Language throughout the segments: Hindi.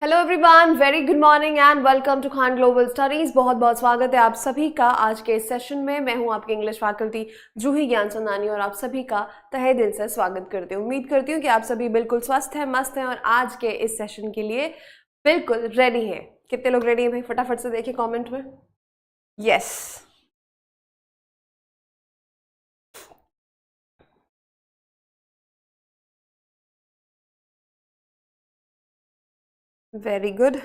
Hello everyone, very good morning and welcome to Khan global studies. बहुत बहुत स्वागत है आप सभी का आज के इस सेशन में। मैं हूं आपकी इंग्लिश फैकल्टी जूही ज्ञानचंदानी और आप सभी का तहे दिल से स्वागत करती हूं। उम्मीद करती हूं कि आप सभी बिल्कुल स्वस्थ हैं, मस्त हैं और आज के इस सेशन के लिए बिल्कुल रेडी हैं। कितने लोग रेडी हैं भाई? फटाफट से देखिए कॉमेंट में। Yes, very good.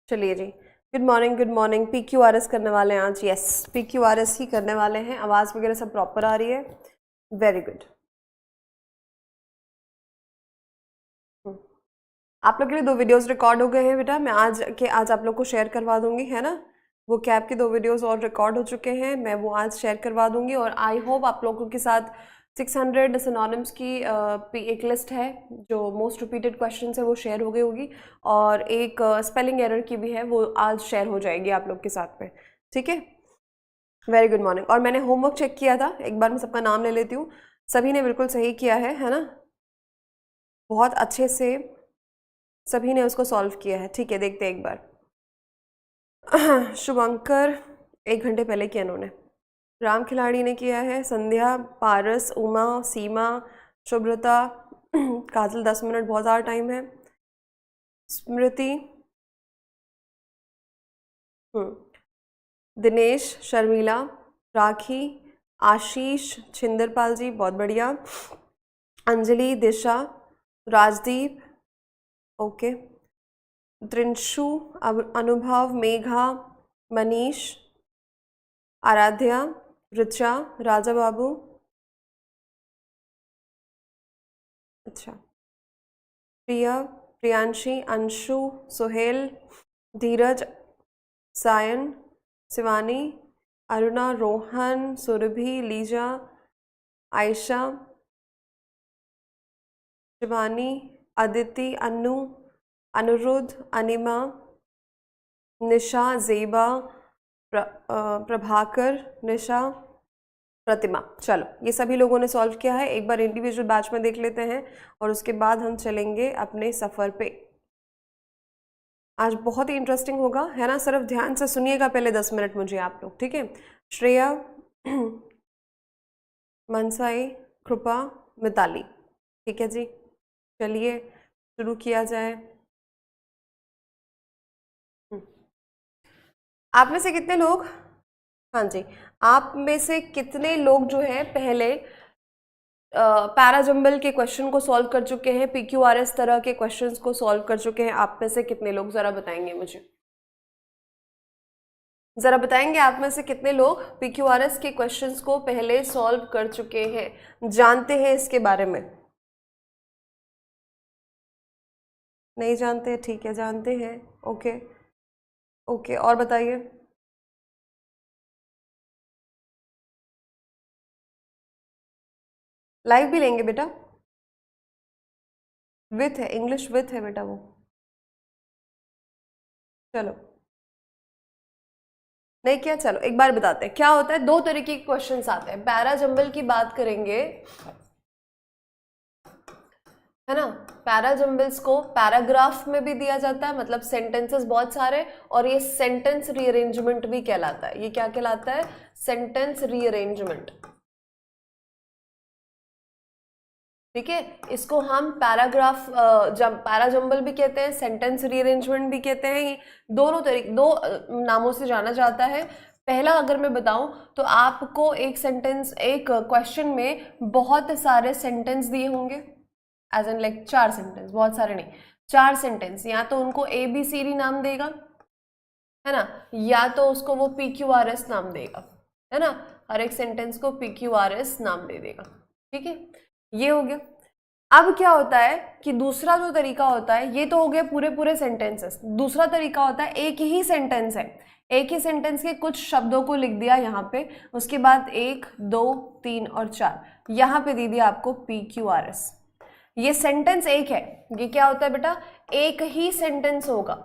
चलिए जी, good morning good morning. PQRS करने वाले हैं आज? यस, PQRS ही करने वाले हैं। आवाज़ वगैरह सब प्रॉपर आ रही है? Very good. आप लोग के लिए 2 वीडियोस रिकॉर्ड हो गए हैं बेटा। मैं आज आप लोग को शेयर करवा दूंगी, है ना। वो कैब के 2 वीडियोस और रिकॉर्ड हो चुके हैं, मैं वो आज शेयर करवा दूंगी। और आई होप आप लोगों के साथ 600 सिनोनिम्स की एक लिस्ट है जो मोस्ट रिपीटेड क्वेश्चन है वो शेयर हो गई होगी, और एक स्पेलिंग एरर की भी है वो आज शेयर हो जाएगी आप लोग के साथ में। ठीक है, वेरी गुड मॉर्निंग। और मैंने होमवर्क चेक किया था, एक बार मैं सबका नाम ले लेती हूँ। सभी ने बिल्कुल सही किया है ना। बहुत अच्छे से सभी ने उसको सॉल्व किया है। ठीक है, देखते हैं एक बार। शुभंकर 1 घंटे पहले किया इन्होंने। राम खिलाड़ी ने किया है, संध्या, पारस, उमा, सीमा, शुभ्रता, काजल 10 मिनट बहुत ज़्यादा टाइम है, स्मृति, दिनेश, शर्मिला, राखी, आशीष, छिंदरपाल जी बहुत बढ़िया, अंजलि, दिशा, राजदीप, ओके, त्रिंशु, अनुभव, मेघा, मनीष, आराध्या, ऋचा, राजा बाबू, अच्छा, प्रिया, प्रियांशी, अंशु, सुहेल, धीरज, सायन, शिवानी, अरुणा, रोहन, सुरभि, लीजा, आयशा, शिवानी, अदिति, अनु, अनुरुद्ध, अनिमा, निशा, जेबा, प्रभाकर, निशा, प्रतिमा। चलो, ये सभी लोगों ने सॉल्व किया है। एक बार इंडिविजुअल बैच में देख लेते हैं और उसके बाद हम चलेंगे अपने सफ़र पे। आज बहुत ही इंटरेस्टिंग होगा, है ना। सिर्फ ध्यान से सुनिएगा पहले 10 मिनट मुझे आप लोग, ठीक है। श्रेया, मनसाई, कृपा, मिताली, ठीक है जी। चलिए शुरू किया जाए। आप में से कितने लोग, हाँ जी, आप में से कितने लोग जो है पहले पैराजंबल के क्वेश्चन को सॉल्व कर चुके हैं, PQRS तरह के क्वेश्चंस को सॉल्व कर चुके हैं? आप में से कितने लोग जरा बताएंगे मुझे, जरा बताएंगे आप में से कितने लोग PQRS के क्वेश्चंस को पहले सॉल्व कर चुके हैं, जानते हैं इसके बारे में? नहीं जानते? ठीक है, जानते हैं, ओके ओके। और बताइए। लाइव भी लेंगे बेटा, विथ है, इंग्लिश विथ है बेटा वो। चलो, नहीं किया? चलो एक बार बताते हैं क्या होता है। 2 तरीके के क्वेश्चंस आते हैं। पैराजंबल की बात करेंगे, है ना। पैराजंबल्स को पैराग्राफ में भी दिया जाता है, मतलब सेंटेंसेस बहुत सारे, और ये सेंटेंस रीअरेंजमेंट भी कहलाता है। ये क्या कहलाता है? सेंटेंस रीअरेंजमेंट, ठीक है। इसको हम पैराग्राफ पैराजंबल भी कहते हैं, सेंटेंस रीअरेंजमेंट भी कहते हैं। दोनों तरीके, 2 नामों से जाना जाता है। पहला अगर मैं बताऊं तो आपको एक सेंटेंस, एक क्वेश्चन में बहुत सारे सेंटेंस दिए होंगे, एज एन लाइक 4 सेंटेंस, बहुत सारे नहीं, 4 सेंटेंस। या तो उनको ABCD नाम देगा, है ना, या तो उसको वो PQRS नाम देगा, है ना। हर एक सेंटेंस को PQRS नाम दे देगा, ठीक है। ये हो गया। अब क्या होता है कि दूसरा जो तरीका होता है, ये तो हो गया पूरे पूरे सेंटेंसेस। दूसरा तरीका होता है, एक ही सेंटेंस है, एक ही सेंटेंस के कुछ शब्दों को लिख दिया यहाँ पे, उसके बाद 1, 2, 3 और 4 यहाँ पे दे दिया आपको PQRS। ये सेंटेंस एक है, ये क्या होता है बेटा, एक ही सेंटेंस होगा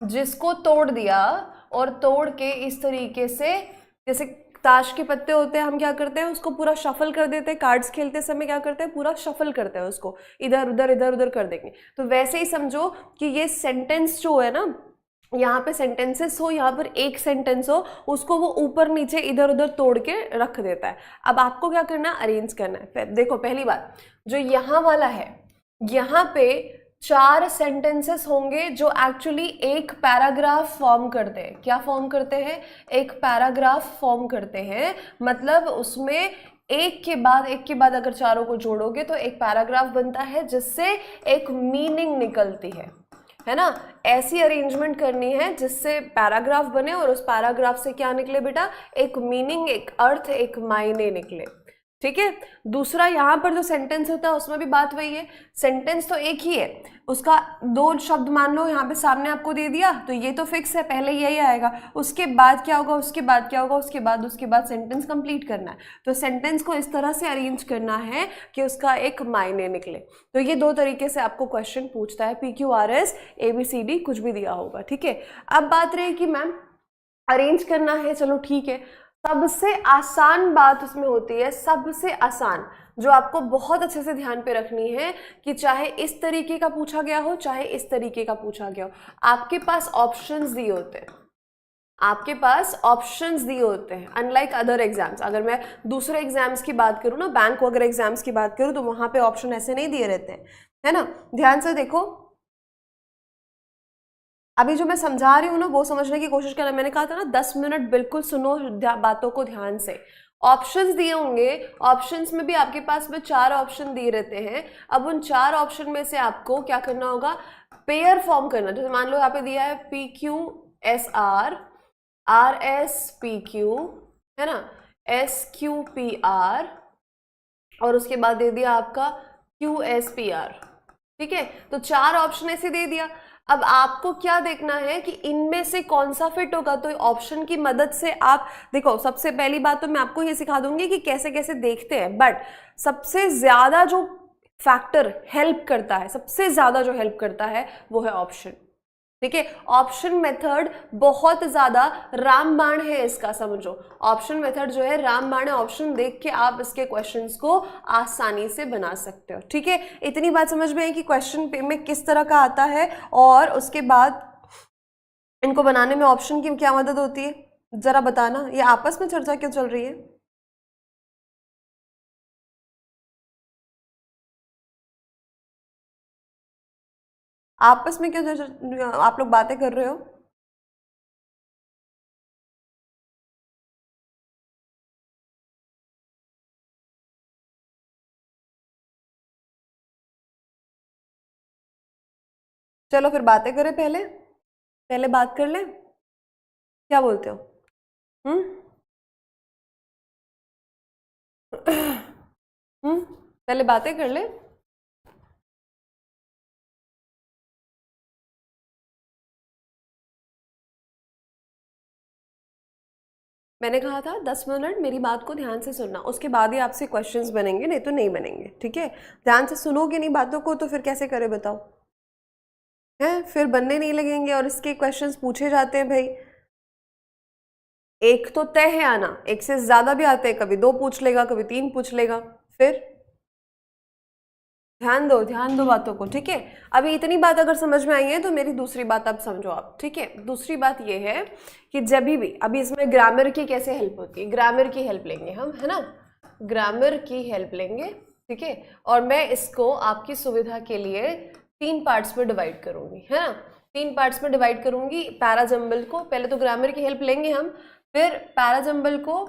जिसको तोड़ दिया और तोड़ के इस तरीके से, जैसे ताश के पत्ते होते हैं, हम क्या करते हैं उसको पूरा शफल कर देते हैं, कार्ड्स खेलते समय क्या करते हैं पूरा शफल करते हैं उसको, इधर उधर कर देंगे। तो वैसे ही समझो कि ये सेंटेंस जो है ना, यहाँ पे सेंटेंसेस हो, यहाँ पर एक सेंटेंस हो, उसको वो ऊपर नीचे इधर उधर तोड़ के रख देता है। अब आपको क्या करना है, अरेंज करना है। देखो पहली बात, जो यहाँ वाला है, यहाँ पे 4 सेंटेंसेस होंगे जो एक्चुअली एक पैराग्राफ फॉर्म करते हैं। क्या फॉर्म करते हैं, एक पैराग्राफ फॉर्म करते हैं। मतलब उसमें एक के बाद अगर चारों को जोड़ोगे तो एक पैराग्राफ बनता है जिससे एक मीनिंग निकलती है ना। ऐसी अरेंजमेंट करनी है जिससे पैराग्राफ बने और उस पैराग्राफ से क्या निकले बेटा, एक मीनिंग, एक अर्थ, एक मायने निकले। ठीक है। दूसरा, यहाँ पर जो सेंटेंस होता है उसमें भी बात वही है, सेंटेंस तो एक ही है, उसका 2 शब्द मान लो यहाँ पे सामने आपको दे दिया तो ये तो फिक्स है, पहले यही आएगा, उसके बाद क्या होगा, उसके बाद क्या होगा, उसके बाद सेंटेंस कंप्लीट करना है। तो सेंटेंस को इस तरह से अरेंज करना है कि उसका एक मायने निकले। तो ये 2 तरीके से आपको क्वेश्चन पूछता है, PQRS ABCD कुछ भी दिया होगा। ठीक है। अब बात रही कि मैम अरेंज करना है, चलो ठीक है। सबसे आसान बात उसमें होती है, सबसे आसान जो आपको बहुत अच्छे से ध्यान पे रखनी है कि चाहे इस तरीके का पूछा गया हो, चाहे इस तरीके का पूछा गया हो, आपके पास ऑप्शंस दिए होते हैं, आपके पास ऑप्शंस दिए होते हैं। अनलाइक अदर एग्जाम्स, अगर मैं दूसरे एग्जाम्स की बात करूँ ना, बैंक वगैरह एग्जाम्स की बात करूँ, तो वहां पे ऑप्शन ऐसे नहीं दिए रहते हैं, है ना। ध्यान से देखो, अभी जो मैं समझा रही हूँ ना वो समझने की कोशिश करना। मैंने कहा था ना 10 मिनट बिल्कुल सुनो बातों को ध्यान से। ऑप्शंस दिए होंगे, ऑप्शंस में भी आपके पास में 4 ऑप्शन दिए रहते हैं। अब उन 4 ऑप्शन में से आपको क्या करना होगा, पेयर फॉर्म करना। जैसे मान लो यहाँ पे दिया है PQSR, RSPQ, है ना, SQPR, और उसके बाद दे दिया आपका QSPR। ठीक है। तो 4 ऑप्शन ऐसे दे दिया। अब आपको क्या देखना है कि इनमें से कौन सा फिट होगा। तो ऑप्शन की मदद से आप देखो, सबसे पहली बात तो मैं आपको ये सिखा दूंगी कि कैसे कैसे देखते हैं, बट सबसे ज्यादा जो फैक्टर हेल्प करता है, सबसे ज्यादा जो हेल्प करता है वो है ऑप्शन। ठीक है। ऑप्शन मेथड बहुत ज्यादा रामबाण है इसका, समझो। ऑप्शन मेथड जो है रामबाण है, ऑप्शन देख के आप इसके क्वेश्चंस को आसानी से बना सकते हो। ठीक है। इतनी बात समझ में आई कि क्वेश्चन में किस तरह का आता है और उसके बाद इनको बनाने में ऑप्शन की क्या मदद होती है, जरा बताना। ये आपस में चर्चा क्यों चल रही है? आपस में क्यों आप लोग बातें कर रहे हो? चलो फिर बातें करें, पहले पहले बात कर ले, क्या बोलते हो? पहले बातें कर ले। मैंने कहा था 10 मिनट मेरी बात को ध्यान से सुनना, उसके बाद ही आपसे क्वेश्चंस बनेंगे, नहीं तो नहीं बनेंगे। ठीक है। ध्यान से सुनोगे नहीं बातों को तो फिर कैसे करे बताओ, है फिर बनने नहीं लगेंगे। और इसके क्वेश्चंस पूछे जाते हैं भाई, एक तो तय है आना, एक से ज्यादा भी आते हैं, कभी 2 पूछ लेगा, कभी 3 पूछ लेगा। फिर ध्यान दो बातों को। ठीक है। अभी इतनी बात अगर समझ में आई है तो मेरी दूसरी बात अब समझो आप। ठीक है। दूसरी बात ये है कि जब भी, अभी इसमें ग्रामर की कैसे हेल्प होती है, ग्रामर की हेल्प लेंगे हम, है ना, ग्रामर की हेल्प लेंगे। ठीक है। और मैं इसको आपकी सुविधा के लिए 3 पार्ट्स में डिवाइड करूंगी, है ना, 3 पार्ट्स में डिवाइड करूंगी। पैराजंबल को पहले तो ग्रामर की हेल्प लेंगे हम, फिर पैराजंबल को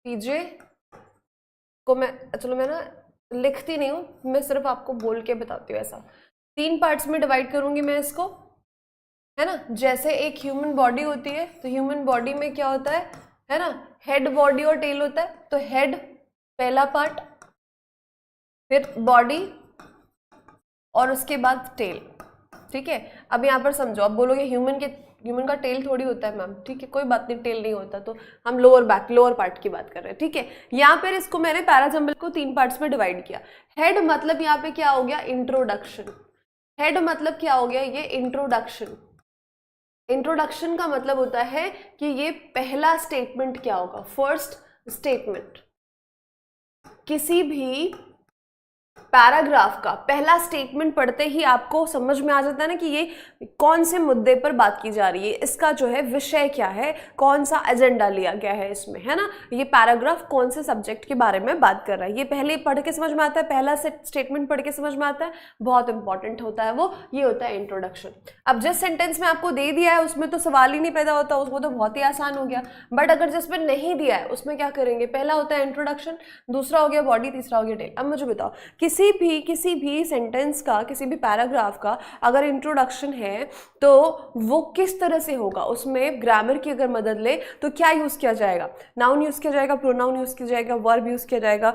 पीजे को मैं, चलो मैं ना लिखती नहीं हूँ, मैं सिर्फ आपको बोल के बताती हूँ। ऐसा 3 पार्ट्स में डिवाइड करूंगी मैं इसको, है ना। जैसे एक ह्यूमन बॉडी होती है, तो ह्यूमन बॉडी में क्या होता है ना, हेड, बॉडी और टेल होता है। तो हेड पहला पार्ट, फिर बॉडी और उसके बाद टेल। ठीक है। अब यहाँ पर समझो, अब बोलोगे ह्यूमन के ह्यूमन का टेल थोड़ी होता है मैम, ठीक है, कोई बात नहीं, टेल नहीं होता, तो हम लोअर पार्ट की बात कर रहे हैं, ठीक है। यहाँ पर इसको मैंने पैराजम्बल को 3 पार्ट्स में डिवाइड किया। हेड मतलब यहाँ पे क्या हो गया, इंट्रोडक्शन। हेड मतलब क्या हो गया, ये इंट्रोडक्शन। इंट्रोडक्शन का मतलब होता है कि ये पहला स्टेटमेंट क्या होगा, फर्स्ट स्टेटमेंट। किसी भी पैराग्राफ का पहला स्टेटमेंट पढ़ते ही आपको समझ में आ जाता है ना कि ये कौन से मुद्दे पर बात की जा रही है, इसका जो है विषय क्या है, कौन सा एजेंडा लिया गया है इसमें, है ना, ये पैराग्राफ कौन से सब्जेक्ट के बारे में बात कर रहा है, ये पहले पढ़ के समझ में आता है, पहला स्टेटमेंट पढ़ के समझ में आता है, बहुत इंपॉर्टेंट होता है वो, ये होता है इंट्रोडक्शन। अब जिस सेंटेंस में आपको दे दिया है उसमें तो सवाल ही नहीं पैदा होता, उसको तो बहुत ही आसान हो गया, बट अगर जिसमें नहीं दिया है उसमें क्या करेंगे, पहला होता है इंट्रोडक्शन, दूसरा हो गया बॉडी, तीसरा हो गया टेल। अब मुझे बताओ, किसी भी सेंटेंस का, किसी भी पैराग्राफ का अगर इंट्रोडक्शन है तो वो किस तरह से होगा, उसमें ग्रामर की अगर मदद ले तो क्या यूज किया जाएगा, नाउन यूज किया जाएगा, प्रोनाउन यूज किया जाएगा, वर्ब यूज किया जाएगा,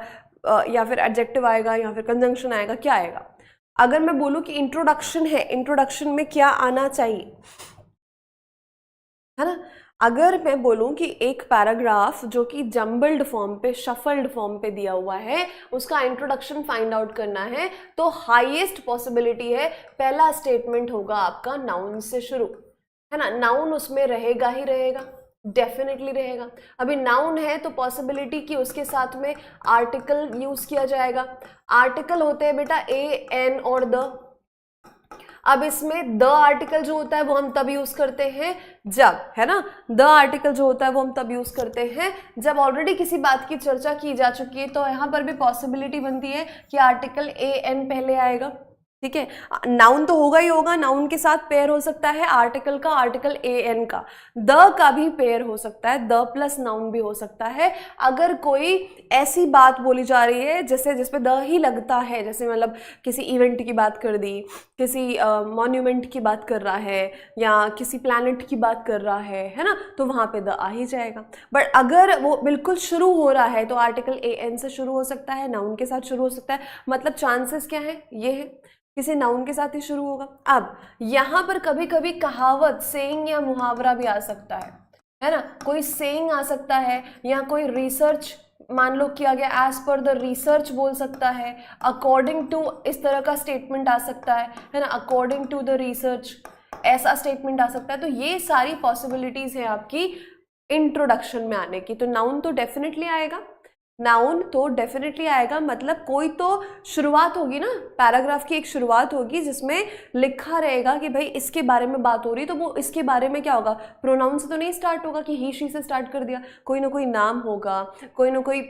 या फिर एडजेक्टिव आएगा, या फिर कंजंक्शन आएगा, क्या आएगा। अगर मैं बोलूं कि इंट्रोडक्शन है, इंट्रोडक्शन में क्या आना चाहिए, है ना। अगर मैं बोलूं कि एक पैराग्राफ जो कि जम्बल्ड फॉर्म पे, शफल्ड फॉर्म पे दिया हुआ है, उसका इंट्रोडक्शन फाइंड आउट करना है, तो हाईएस्ट पॉसिबिलिटी है पहला स्टेटमेंट होगा आपका नाउन से शुरू, है ना। नाउन उसमें रहेगा ही रहेगा, डेफिनेटली रहेगा। अभी नाउन है तो पॉसिबिलिटी कि उसके साथ में आर्टिकल यूज किया जाएगा। आर्टिकल होते हैं बेटा ए, एन और द। अब इसमें द आर्टिकल जो होता है वो हम तब यूज करते हैं जब, है ना, द आर्टिकल जो होता है वो हम तब यूज करते हैं जब ऑलरेडी किसी बात की चर्चा की जा चुकी है, तो यहाँ पर भी पॉसिबिलिटी बनती है कि आर्टिकल ए एन पहले आएगा, ठीक है। नाउन तो होगा ही होगा, नाउन के साथ पेयर हो सकता है आर्टिकल का, आर्टिकल ए एन का, द का भी पेयर हो सकता है, द प्लस नाउन भी हो सकता है। अगर कोई ऐसी बात बोली जा रही है जैसे जिसपे द ही लगता है, जैसे मतलब किसी इवेंट की बात कर दी, किसी मॉन्यूमेंट की बात कर रहा है, या किसी प्लैनेट की बात कर रहा है ना, तो वहाँ पे द आ ही जाएगा। बट अगर वो बिल्कुल शुरू हो रहा है तो आर्टिकल ए एन से शुरू हो सकता है, नाउन के साथ शुरू हो सकता है, मतलब चांसेस क्या है, ये है किसी नाउन के साथ ही शुरू होगा। अब यहाँ पर कभी कभी कहावत, सेइंग या मुहावरा भी आ सकता है ना, कोई सेइंग आ सकता है, या कोई रिसर्च मान लो किया गया, एज पर द रिसर्च बोल सकता है, अकॉर्डिंग टू इस तरह का स्टेटमेंट आ सकता है ना, अकॉर्डिंग टू द रिसर्च ऐसा स्टेटमेंट आ सकता है। तो ये सारी पॉसिबिलिटीज है आपकी इंट्रोडक्शन में आने की। तो नाउन तो डेफिनेटली आएगा, नाउन तो डेफिनेटली आएगा, मतलब कोई तो शुरुआत होगी ना, पैराग्राफ की एक शुरुआत होगी जिसमें लिखा रहेगा कि भाई इसके बारे में बात हो रही, तो वो इसके बारे में क्या होगा, प्रोनाउन से तो नहीं स्टार्ट होगा कि ही शी से स्टार्ट कर दिया, कोई ना कोई नाम होगा, कोई ना कोई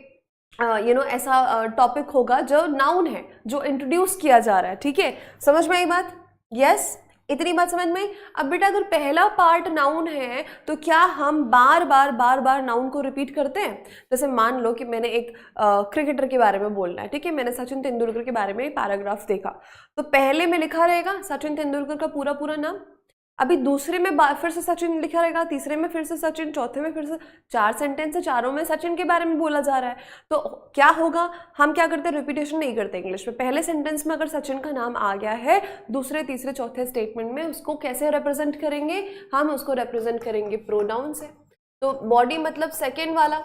ऐसा टॉपिक होगा जो नाउन है, जो इंट्रोड्यूस किया जा रहा है, ठीक है। समझ में आई बात, यस, इतनी बात समझ में। अब बेटा अगर पहला पार्ट नाउन है तो क्या हम बार बार नाउन को रिपीट करते हैं। जैसे मान लो कि मैंने एक क्रिकेटर के बारे में बोलना है, ठीक है, मैंने सचिन तेंदुलकर के बारे में पैराग्राफ देखा, तो पहले में लिखा रहेगा सचिन तेंदुलकर का पूरा नाम, अभी दूसरे में फिर से सचिन लिखा रहेगा, तीसरे में फिर से सचिन, चौथे में फिर से, 4 सेंटेंस है, चारों में सचिन के बारे में बोला जा रहा है। तो क्या होगा, हम क्या करते हैं, रिपीटेशन नहीं करते इंग्लिश में। पहले सेंटेंस में अगर सचिन का नाम आ गया है, दूसरे तीसरे चौथे स्टेटमेंट में उसको कैसे रिप्रेजेंट करेंगे, हम उसको रिप्रेजेंट करेंगे प्रोनाउन से। तो बॉडी मतलब सेकेंड वाला,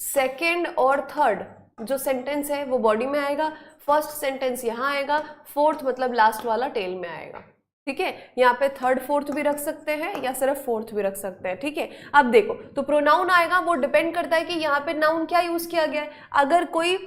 सेकेंड और थर्ड जो सेंटेंस है वो बॉडी में आएगा, फर्स्ट सेंटेंस यहाँ आएगा, फोर्थ मतलब लास्ट वाला टेल में आएगा, ठीक है। यहाँ पे थर्ड फोर्थ भी रख सकते हैं या सिर्फ फोर्थ भी रख सकते हैं, ठीक है। अब देखो, तो प्रोनाउन आएगा, वो डिपेंड करता है कि यहाँ पे नाउन क्या यूज किया गया है। अगर कोई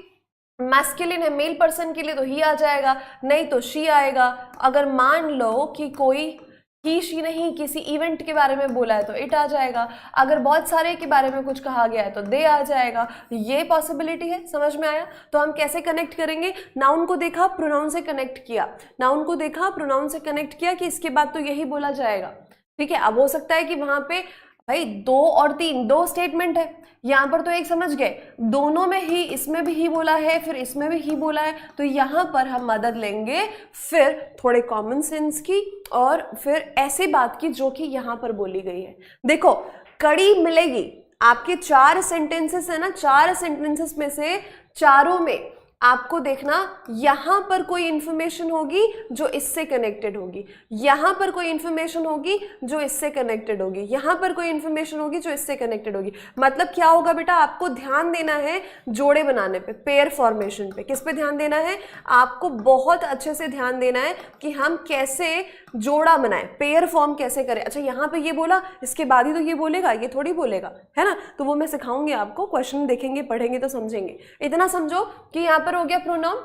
मैस्कुलिन है, मेल पर्सन के लिए तो ही आ जाएगा, नहीं तो शी आएगा। अगर मान लो कि कोई ही शी नहीं, किसी इवेंट के बारे में बोला है तो इट आ जाएगा। अगर बहुत सारे के बारे में कुछ कहा गया है तो दे आ जाएगा। ये पॉसिबिलिटी है, समझ में आया। तो हम कैसे कनेक्ट करेंगे, नाउन को देखा, प्रोनाउन से कनेक्ट किया, नाउन को देखा, प्रोनाउन से कनेक्ट किया कि इसके बाद तो यही बोला जाएगा, ठीक है। अब हो सकता है कि वहां पे भाई 2 और 3 2 स्टेटमेंट है, यहाँ पर तो एक समझ गए, दोनों में ही, इसमें भी ही बोला है, फिर इसमें भी ही बोला है, तो यहाँ पर हम मदद लेंगे फिर थोड़े कॉमन सेंस की, और फिर ऐसी बात की जो कि यहाँ पर बोली गई है। देखो कड़ी मिलेगी, आपके 4 सेंटेंसेस है ना, 4 सेंटेंसेस में से चारों में आपको देखना यहां पर कोई इंफॉर्मेशन होगी जो इससे कनेक्टेड होगी, यहां पर कोई इंफॉर्मेशन होगी जो इससे कनेक्टेड होगी, यहां पर कोई इंफॉर्मेशन होगी जो इससे कनेक्टेड होगी। मतलब क्या होगा बेटा, आपको ध्यान देना है जोड़े बनाने पे, पेयर फॉर्मेशन पे। किस पे ध्यान देना है? आपको बहुत अच्छे से ध्यान देना है कि हम कैसे जोड़ा बनाए, पेयर फॉर्म कैसे करें। अच्छा यहाँ पे ये बोला, इसके बाद ही तो ये बोलेगा, ये थोड़ी बोलेगा, है ना। तो वो मैं सिखाऊंगी आपको, क्वेश्चन देखेंगे पढ़ेंगे तो समझेंगे। इतना समझो कि यहाँ पर हो गया प्रोनाउन,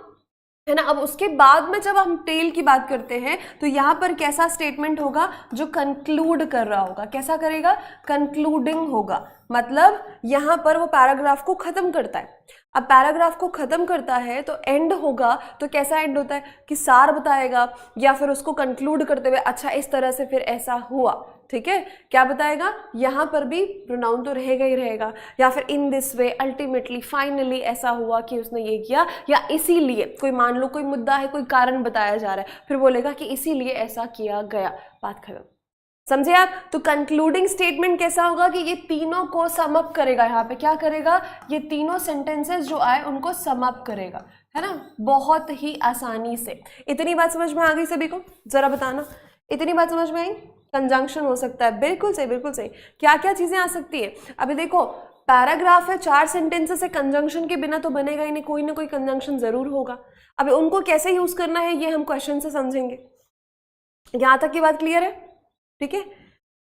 है ना। अब उसके बाद में जब हम टेल की बात करते हैं तो यहाँ पर कैसा स्टेटमेंट होगा, जो कंक्लूड कर रहा होगा। कैसा करेगा? कंक्लूडिंग होगा। मतलब यहाँ पर वो पैराग्राफ को खत्म करता है। अब पैराग्राफ को खत्म करता है तो एंड होगा, तो कैसा एंड होता है कि सार बताएगा या फिर उसको कंक्लूड करते हुए अच्छा इस तरह से फिर ऐसा हुआ, ठीक है, क्या बताएगा। यहाँ पर भी प्रोनाउन तो रहेगा ही रहेगा, या फिर in this way, ultimately, finally ऐसा हुआ कि उसने ये किया, या इसीलिए, कोई मान लो कोई मुद्दा है, कोई कारण बताया जा रहा है, फिर बोलेगा कि इसीलिए ऐसा किया गया, बात खत्म। समझे आप? तो कंक्लूडिंग स्टेटमेंट कैसा होगा कि ये तीनों को सम अप करेगा। यहाँ पे क्या करेगा? ये तीनों सेंटेंसेस जो आए उनको सम अप करेगा, है ना, बहुत ही आसानी से। इतनी बात समझ में आ गई सभी को? जरा बताना, इतनी बात समझ में आई? कंजंक्शन हो सकता है, बिल्कुल सही, बिल्कुल सही। क्या क्या चीजें आ सकती है? अभी देखो पैराग्राफ है, 4 सेंटेंसेस है, कंजंक्शन के बिना तो बनेगा ही नहीं, कोई ना कोई कंजंक्शन जरूर होगा। अभी उनको कैसे यूज करना है ये हम क्वेश्चन से समझेंगे। यहां तक की बात क्लियर है? ठीक है,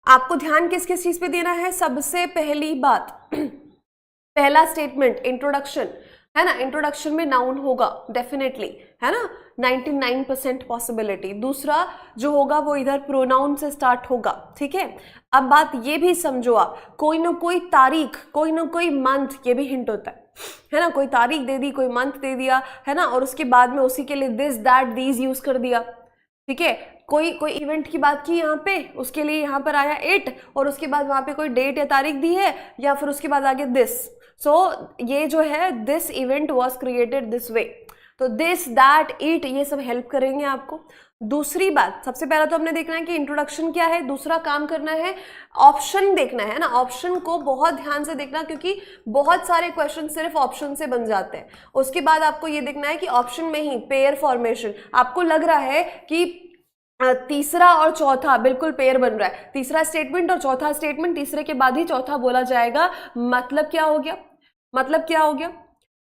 आपको ध्यान किस किस चीज पे देना है? सबसे पहली बात, पहला स्टेटमेंट इंट्रोडक्शन, है ना। इंट्रोडक्शन में नाउन होगा डेफिनेटली, है ना, 99% पॉसिबिलिटी। दूसरा जो होगा वो इधर प्रोनाउन से स्टार्ट होगा, ठीक है। अब बात ये भी समझो आप, कोई ना कोई तारीख, कोई ना कोई मंथ, ये भी हिंट होता है ना। कोई तारीख दे दी, कोई मंथ दे दिया, है ना, और उसके बाद में उसी के लिए दिस दैट दीज यूज कर दिया, ठीक है। कोई इवेंट की बात की यहाँ पे, उसके लिए यहाँ पर आया इट, और उसके बाद वहां पे कोई डेट या तारीख दी है, या फिर उसके बाद आगे दिस। सो ये जो है this event was created this way, तो दिस दैट इट ये सब हेल्प करेंगे आपको। दूसरी बात, सबसे पहला तो हमने देखना है कि इंट्रोडक्शन क्या है। दूसरा काम करना है ऑप्शन देखना है ना, ऑप्शन को बहुत ध्यान से देखना, क्योंकि बहुत सारे क्वेश्चन सिर्फ ऑप्शन से बन जाते हैं। उसके बाद आपको ये देखना है कि ऑप्शन में ही पेयर फॉर्मेशन, आपको लग रहा है कि तीसरा और चौथा बिल्कुल पेयर बन रहा है, तीसरा स्टेटमेंट और चौथा स्टेटमेंट, तीसरे के बाद ही चौथा बोला जाएगा। मतलब क्या हो गया? मतलब क्या हो गया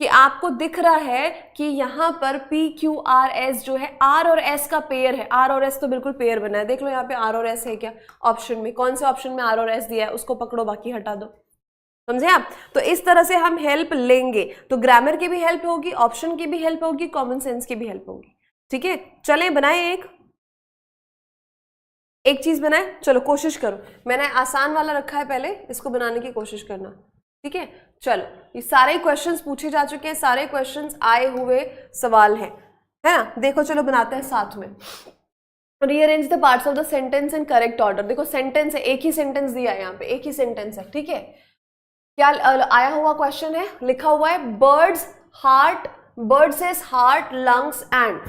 कि आपको दिख रहा है कि यहाँ पर PQRS जो है R और S का पेयर है। R और S तो बिल्कुल पेयर बना है, देख लो यहाँ पे R और S है क्या ऑप्शन में, कौन से ऑप्शन में R और S दिया है उसको पकड़ो, बाकी हटा दो। समझे आप? तो इस तरह से हम हेल्प लेंगे, तो ग्रामर की भी हेल्प होगी, ऑप्शन की भी हेल्प होगी, कॉमन सेंस की भी हेल्प होगी, ठीक है। चले बनाए एक चीज बनाए, चलो कोशिश करो। मैंने आसान वाला रखा है पहले, इसको बनाने की कोशिश करना, ठीक है। चलो, ये सारे क्वेश्चंस पूछे जा चुके हैं, सारे क्वेश्चंस आए हुए सवाल हैं, है ना। देखो चलो बनाते हैं साथ में। Rearrange the parts of the sentence in correct order. देखो सेंटेंस है, एक ही सेंटेंस दिया है यहाँ पे, एक ही सेंटेंस है, ठीक है। क्या आया हुआ क्वेश्चन है, लिखा हुआ है birds heart, bird says heart, lungs and.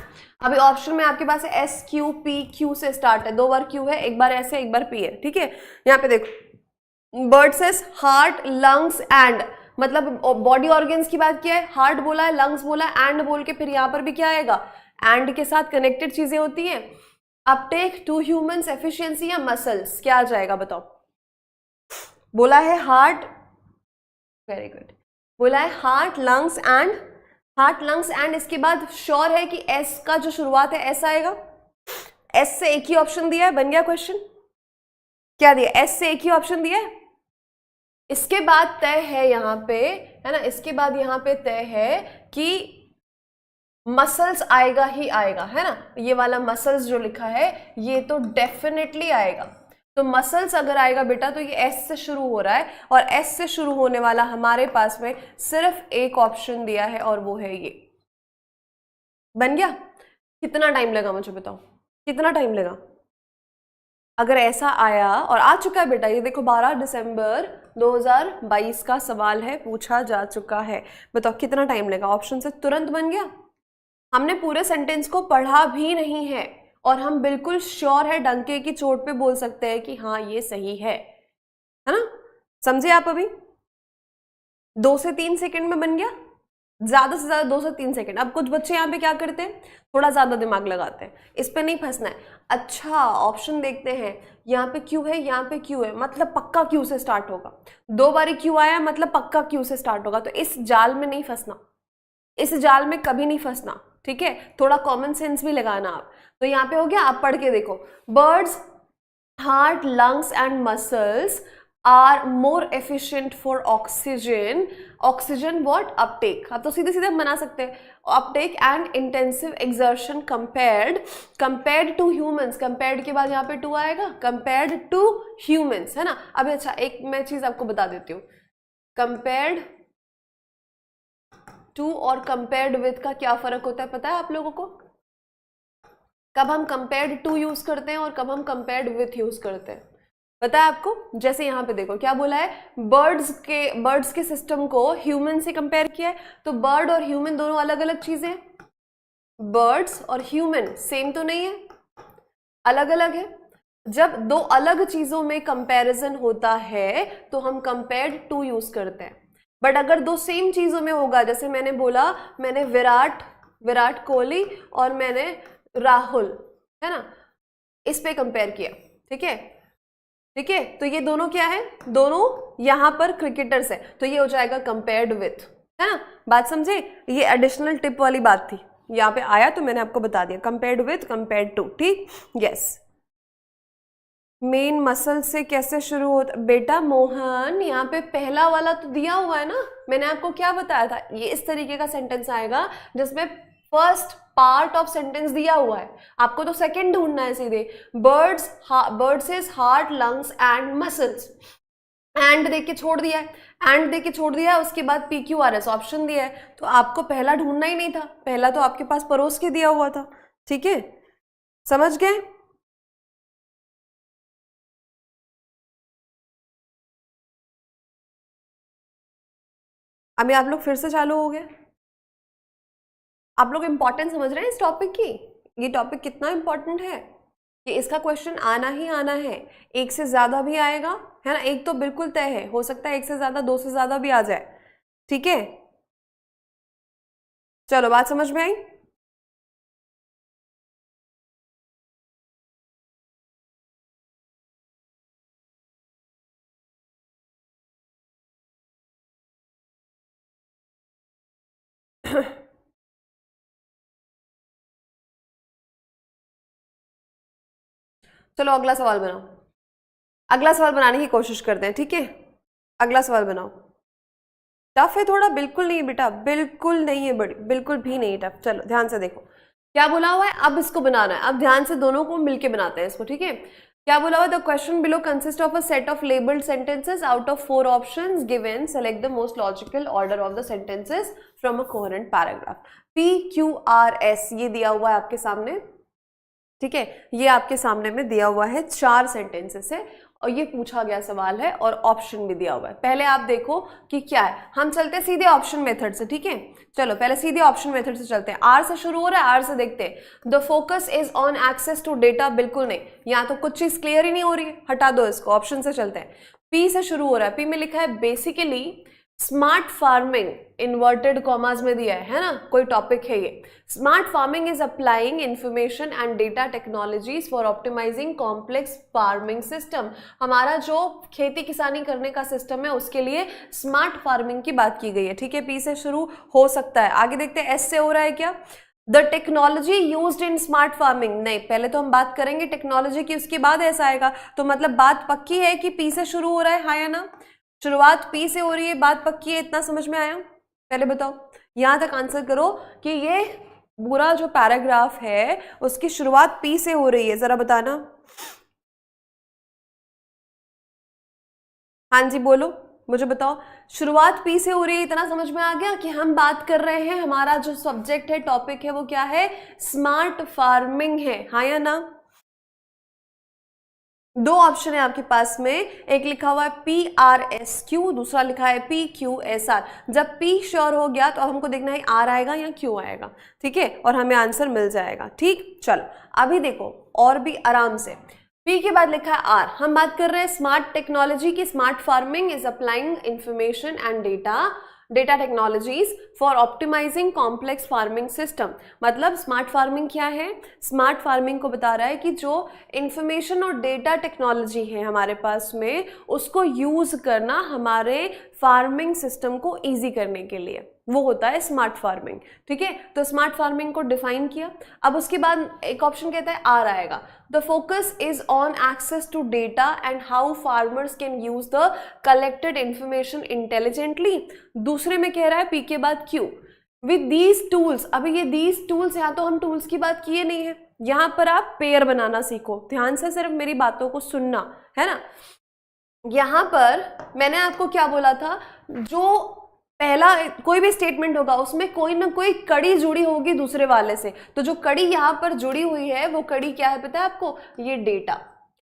अभी ऑप्शन में आपके पास है SQP, से स्टार्ट है, 2 बार Q है, एक बार S है, एक बार P है, ठीक है। यहाँ पे देखो bird says heart, lungs and, मतलब बॉडी ऑर्गन्स की बात किया है, हार्ट बोला है, लंग्स बोला है, एंड बोल के फिर यहाँ पर भी क्या आएगा, एंड के साथ कनेक्टेड चीजें होती हैं। अपटेक टू ह्यूमंस, एफिशिएंसी या मसल्स, क्या आ जाएगा बताओ। बोला है हार्ट, वेरी गुड, बोला है heart, lungs and, heart, lungs and, इसके बाद श्योर है कि S का जो शुरुआत है S आएगा। S से एक ही ऑप्शन दिया है, बन गया क्वेश्चन। क्या दिया? S से एक ही ऑप्शन दिया है। इसके बाद तय है यहाँ पे, है ना, इसके बाद यहाँ पे तय है कि मसल्स आएगा ही आएगा, है ना। ये वाला मसल्स जो लिखा है ये तो डेफिनेटली आएगा। तो मसल्स अगर आएगा बेटा तो ये S से शुरू हो रहा है, और S से शुरू होने वाला हमारे पास में सिर्फ एक ऑप्शन दिया है और वो है ये। बन गया? कितना टाइम लगा मुझे बताओ, कितना टाइम लगा? अगर ऐसा आया, और आ चुका है बेटा, ये देखो 12 दिसंबर 2022 का सवाल है, पूछा जा चुका है। बताओ कितना टाइम लगा? ऑप्शन से तुरंत बन गया। हमने पूरे सेंटेंस को पढ़ा भी नहीं है और हम बिल्कुल श्योर है, डंके की चोट पे बोल सकते हैं कि हाँ ये सही है ना। समझे आप? अभी 2 से 3 सेकंड में बन गया, ज्यादा से ज्यादा 2 से 3 सेकंड। अब कुछ बच्चे यहाँ पे क्या करते हैं, थोड़ा ज्यादा दिमाग लगाते हैं, इस पे नहीं फंसना है। अच्छा ऑप्शन देखते हैं, यहाँ पे क्यू है, यहाँ पे क्यू है, मतलब पक्का क्यू से स्टार्ट होगा। 2 बारी क्यू आया मतलब पक्का क्यू से स्टार्ट होगा। तो इस जाल में नहीं फंसना, इस जाल में कभी नहीं फंसना, ठीक है। थोड़ा कॉमन सेंस भी लगाना आप। तो यहाँ पे हो गया, आप पढ़ के देखो, birds heart lungs and muscles are more efficient for oxygen, oxygen what uptake. आप तो सीधे सीधे बना सकते हैं, uptake and intensive exertion compared to humans. Compared के बाद यहाँ पे टू आएगा, कंपेयर्ड टू ह्यूमंस, है ना। अभी अच्छा एक मैं चीज आपको बता देती हूँ, कंपेयर्ड टू और कंपेयर्ड विथ का क्या फर्क होता है पता है आप लोगों को? कब हम कंपेयर्ड टू यूज करते हैं और कब हम कंपेयर्ड विथ यूज करते हैं पता है आपको? जैसे यहाँ पे देखो क्या बोला है, बर्ड्स के सिस्टम को ह्यूमन से कंपेयर किया है। तो बर्ड और ह्यूमन दोनों अलग अलग चीजें हैं, बर्ड्स और ह्यूमन सेम तो नहीं है, अलग अलग है। जब दो अलग चीजों में कंपैरिजन होता है तो हम कंपेयर्ड टू यूज करते हैं। बट अगर दो सेम चीजों में होगा, जैसे मैंने बोला, मैंने विराट कोहली और मैंने राहुल, है ना, इस पे कंपेयर किया, ठीक है, ठीक है। तो ये दोनों क्या है, दोनों यहां पर क्रिकेटर्स है, तो ये हो जाएगा कंपेयर्ड विथ, है ना। बात समझे? ये एडिशनल टिप वाली बात थी, यहाँ पे आया तो मैंने आपको बता दिया, कंपेयर्ड विथ, कंपेयर्ड टू, ठीक। यस, मेन मसल से कैसे शुरू होता बेटा मोहन? यहाँ पे पहला वाला तो दिया हुआ है ना, मैंने आपको क्या बताया था, ये इस तरीके का सेंटेंस आएगा जिसमें फर्स्ट पार्ट ऑफ सेंटेंस दिया हुआ है, आपको तो सेकंड ढूंढना है सीधे। Birds is heart lungs and muscles, and देख के छोड़ दिया है, एंड देख के छोड़ दिया है, उसके बाद PQRS ऑप्शन दिया है, तो आपको पहला ढूंढना ही नहीं था, पहला तो आपके पास परोस के दिया हुआ था, ठीक है, समझ गए? अभी आप लोग फिर से चालू हो गए, आप लोग इंपॉर्टेंट समझ रहे हैं इस टॉपिक की, ये टॉपिक कितना इंपॉर्टेंट है कि इसका क्वेश्चन आना ही आना है, एक से ज्यादा भी आएगा, है ना, एक तो बिल्कुल तय है, हो सकता है एक से ज्यादा, 2 से ज्यादा भी आ जाए, ठीक है। चलो बात समझ में आई? चलो अगला सवाल बनाओ, अगला सवाल बनाने की कोशिश करते हैं, ठीक है। अगला सवाल बनाओ। टफ है थोड़ा? बिल्कुल नहीं बेटा, बिल्कुल नहीं है, बड़ी बिल्कुल भी नहीं टफ। चलो ध्यान से देखो क्या बोला हुआ है, अब इसको बनाना है, अब ध्यान से दोनों को मिलके बनाते हैं इसको, ठीक है। क्या बोला हुआ, the question below consist of a set of labelled sentences out of 4 options given, select the most logical order of the sentences from a coherent paragraph. PQRS ये दिया हुआ है आपके सामने, ठीक है, ये आपके सामने में दिया हुआ है, 4 सेंटेंसेस है और ये पूछा गया सवाल है और ऑप्शन भी दिया हुआ है। पहले आप देखो कि क्या है, हम चलते हैं सीधे ऑप्शन मेथड से, ठीक है। चलो पहले सीधे ऑप्शन मेथड से चलते हैं। आर से शुरू हो रहा है, आर से देखते हैं। The focus is on access to data, बिल्कुल नहीं, यहाँ तो कुछ चीज क्लियर ही नहीं हो रही है, हटा दो इसको, ऑप्शन से चलते हैं। पी से शुरू हो रहा है, पी में लिखा है basically smart farming, inverted commas में दिया है ना, कोई टॉपिक है ये। Smart farming is applying information and data technologies for optimizing complex farming system. हमारा जो खेती किसानी करने का सिस्टम है उसके लिए स्मार्ट फार्मिंग की बात की गई है, ठीक है। पी से शुरू हो सकता है, आगे देखते हैं। एस से हो रहा है क्या, the technology used in smart farming, नहीं, पहले तो हम बात करेंगे टेक्नोलॉजी की, उसके बाद ऐसा आएगा, तो मतलब बात पक्की है कि पी से शुरू हो रहा है, हाँ या ना? शुरुआत पी से हो रही है, बात पक्की है, इतना समझ में आया? पहले बताओ, यहां तक आंसर करो कि ये पूरा जो पैराग्राफ है उसकी शुरुआत पी से हो रही है, जरा बताना। हाँ जी बोलो, मुझे बताओ, शुरुआत पी से हो रही है, इतना समझ में आ गया कि हम बात कर रहे हैं, हमारा जो सब्जेक्ट है, टॉपिक है, वो क्या है, स्मार्ट फार्मिंग है, हाँ या ना? 2 ऑप्शन है आपके पास में, एक लिखा हुआ है PRSQ, दूसरा लिखा है PQSR। जब P श्योर हो गया तो अब हमको देखना है R आएगा या Q आएगा, ठीक है, और हमें आंसर मिल जाएगा, ठीक। चलो अभी देखो और भी आराम से, P के बाद लिखा है R, हम बात कर रहे हैं स्मार्ट टेक्नोलॉजी की, smart farming is applying information and data data technologies for optimizing complex farming system. मतलब स्मार्ट फार्मिंग क्या है? स्मार्ट फार्मिंग को बता रहा है कि जो इंफॉर्मेशन और डेटा टेक्नोलॉजी है हमारे पास में, उसको यूज करना हमारे फार्मिंग सिस्टम को ईजी करने के लिए, वो होता है स्मार्ट फार्मिंग। ठीक है, तो स्मार्ट फार्मिंग को डिफाइन किया। अब उसके बाद एक ऑप्शन कहता है आर आएगा, the focus is on access to data and how farmers can use the collected information intelligently. दूसरे में कह रहा है पी के बाद क्यू, विद दीज टूल्स। अभी ये दीज टूल्स, यहाँ तो हम टूल्स की बात किए नहीं है, यहाँ पर आप पेयर बनाना सीखो, ध्यान से सिर्फ मेरी बातों को सुनना है ना। यहाँ पर मैंने आपको क्या बोला था, जो पहला कोई भी स्टेटमेंट होगा उसमें कोई ना कोई कड़ी जुड़ी होगी दूसरे वाले से, तो जो कड़ी यहाँ पर जुड़ी हुई है वो कड़ी क्या है पता है आपको? ये डेटा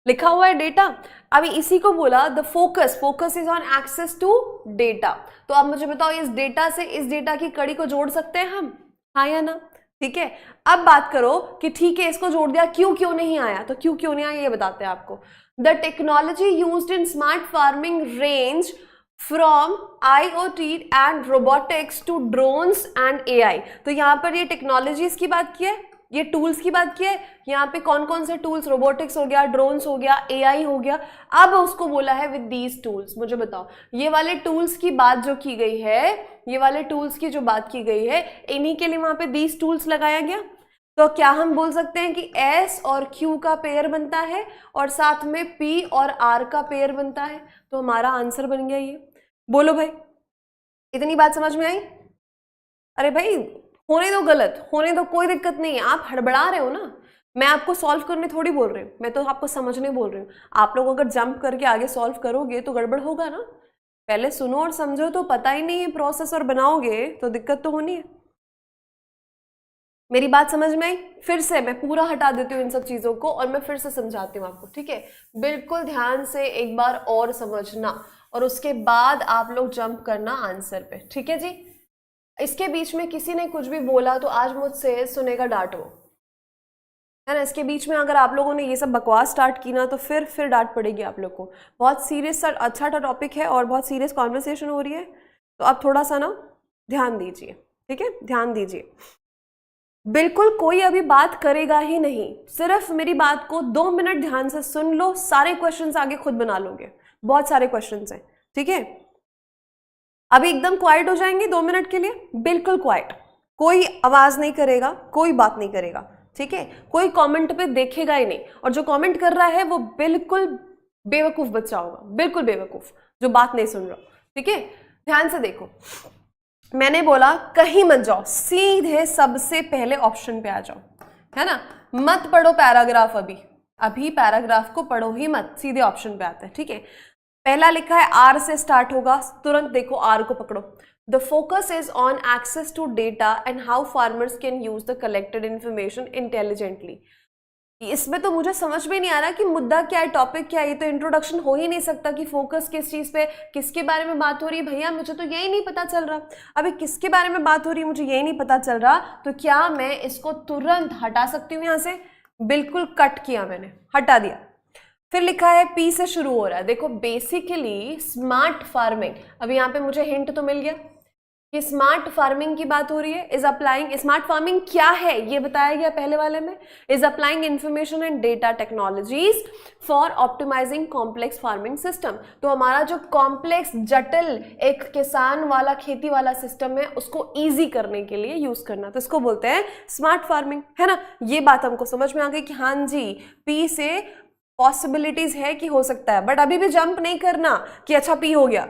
लिखा हुआ है, डेटा। अभी इसी को बोला the focus is on access to data. तो अब मुझे बताओ इस डेटा से इस डेटा की कड़ी को जोड़ सकते हैं हम, हाँ या ना? ठीक है, अब बात करो कि ठीक है इसको जोड़ दिया, क्यों नहीं आया? तो क्यों नहीं आया ये बताते हैं आपको। The technology used in smart farming range from IoT and robotics to drones and AI। तो यहाँ पर ये टेक्नोलॉजीज की बात की है, ये टूल्स की बात की है। यहाँ पे कौन कौन से टूल्स? रोबोटिक्स हो गया, ड्रोन्स हो गया, AI हो गया। अब उसको बोला है विद दीज टूल्स। मुझे बताओ ये वाले टूल्स की बात जो की गई है, ये वाले टूल्स की जो बात की गई है, इन्हीं के लिए वहां पे दीज टूल्स लगाया गया। तो क्या हम बोल सकते हैं कि S और Q का पेयर बनता है और साथ में P और R का पेयर बनता है? तो हमारा आंसर बन गया ये। बोलो भाई, इतनी बात समझ में आई? अरे भाई होने दो, गलत होने दो, कोई दिक्कत नहीं है। आप हड़बड़ा रहे हो ना, मैं आपको सॉल्व करने थोड़ी बोल रही हूँ, मैं तो आपको समझने बोल रही हूँ। आप लोग अगर जंप करके आगे सॉल्व करोगे तो गड़बड़ होगा ना। पहले सुनो और समझो, तो पता ही नहीं है प्रोसेस और बनाओगे तो दिक्कत तो होनी है। मेरी बात समझ में आई? फिर से मैं पूरा हटा देती हूँ इन सब चीज़ों को और मैं फिर से समझाती हूँ आपको, ठीक है? बिल्कुल ध्यान से एक बार और समझना और उसके बाद आप लोग जंप करना आंसर पे, ठीक है जी? इसके बीच में किसी ने कुछ भी बोला तो आज मुझसे सुनेगा डांट वो, है ना। इसके बीच में अगर आप लोगों ने ये सब बकवास स्टार्ट की ना तो फिर डांट पड़ेगी आप लोग को। बहुत सीरियस अच्छा टॉपिक है और बहुत सीरियस कॉन्वर्सेशन हो रही है, तो आप थोड़ा सा ना ध्यान दीजिए, ठीक है? ध्यान दीजिए। बिल्कुल कोई अभी बात करेगा ही नहीं, सिर्फ मेरी बात को 2 मिनट ध्यान से सुन लो, सारे क्वेश्चंस आगे खुद बना लोगे। बहुत सारे क्वेश्चंस हैं, ठीक है? अभी एकदम क्वाइट हो जाएंगे 2 मिनट के लिए, बिल्कुल क्वाइट, कोई आवाज नहीं करेगा, कोई बात नहीं करेगा, ठीक है? कोई कमेंट पे देखेगा ही नहीं, और जो कमेंट कर रहा है वो बिल्कुल बेवकूफ बच्चा होगा, बिल्कुल बेवकूफ, जो बात नहीं सुन रहा, ठीक है? ध्यान से देखो, मैंने बोला कहीं मत जाओ, सीधे सबसे पहले ऑप्शन पे आ जाओ, है ना। मत पढ़ो पैराग्राफ, अभी पैराग्राफ को पढ़ो ही मत, सीधे ऑप्शन पे आते हैं, ठीक है? पहला लिखा है आर से स्टार्ट होगा, तुरंत देखो आर को पकड़ो। The focus is on access to data and how farmers can use the collected information intelligently. इसमें तो मुझे समझ में नहीं आ रहा कि मुद्दा क्या है, टॉपिक क्या है। ये तो इंट्रोडक्शन हो ही नहीं सकता कि फोकस किस चीज पे, किसके बारे में बात हो रही है। भैया मुझे तो यही नहीं पता चल रहा, अभी किसके बारे में बात हो रही है मुझे यही नहीं पता चल रहा। तो क्या मैं इसको तुरंत हटा सकती हूँ यहाँ से? बिल्कुल कट किया मैंने, हटा दिया। फिर लिखा है पी से शुरू हो रहा है। देखो बेसिकली स्मार्ट फार्मिंग, अभी यहाँ पे मुझे हिंट तो मिल गया कि स्मार्ट फार्मिंग की बात हो रही है। इज अप्लाइंग, स्मार्ट फार्मिंग क्या है ये बताया गया पहले वाले में। Is applying information and data technologies for optimizing complex farming system. तो हमारा जो कॉम्प्लेक्स जटिल एक किसान वाला खेती वाला सिस्टम है उसको ईजी करने के लिए यूज करना, तो इसको बोलते हैं स्मार्ट फार्मिंग, है ना। ये बात हमको समझ में आ गई कि हाँ जी पी से पॉसिबिलिटीज है कि हो सकता है, बट अभी भी जंप नहीं करना कि अच्छा पी हो गया,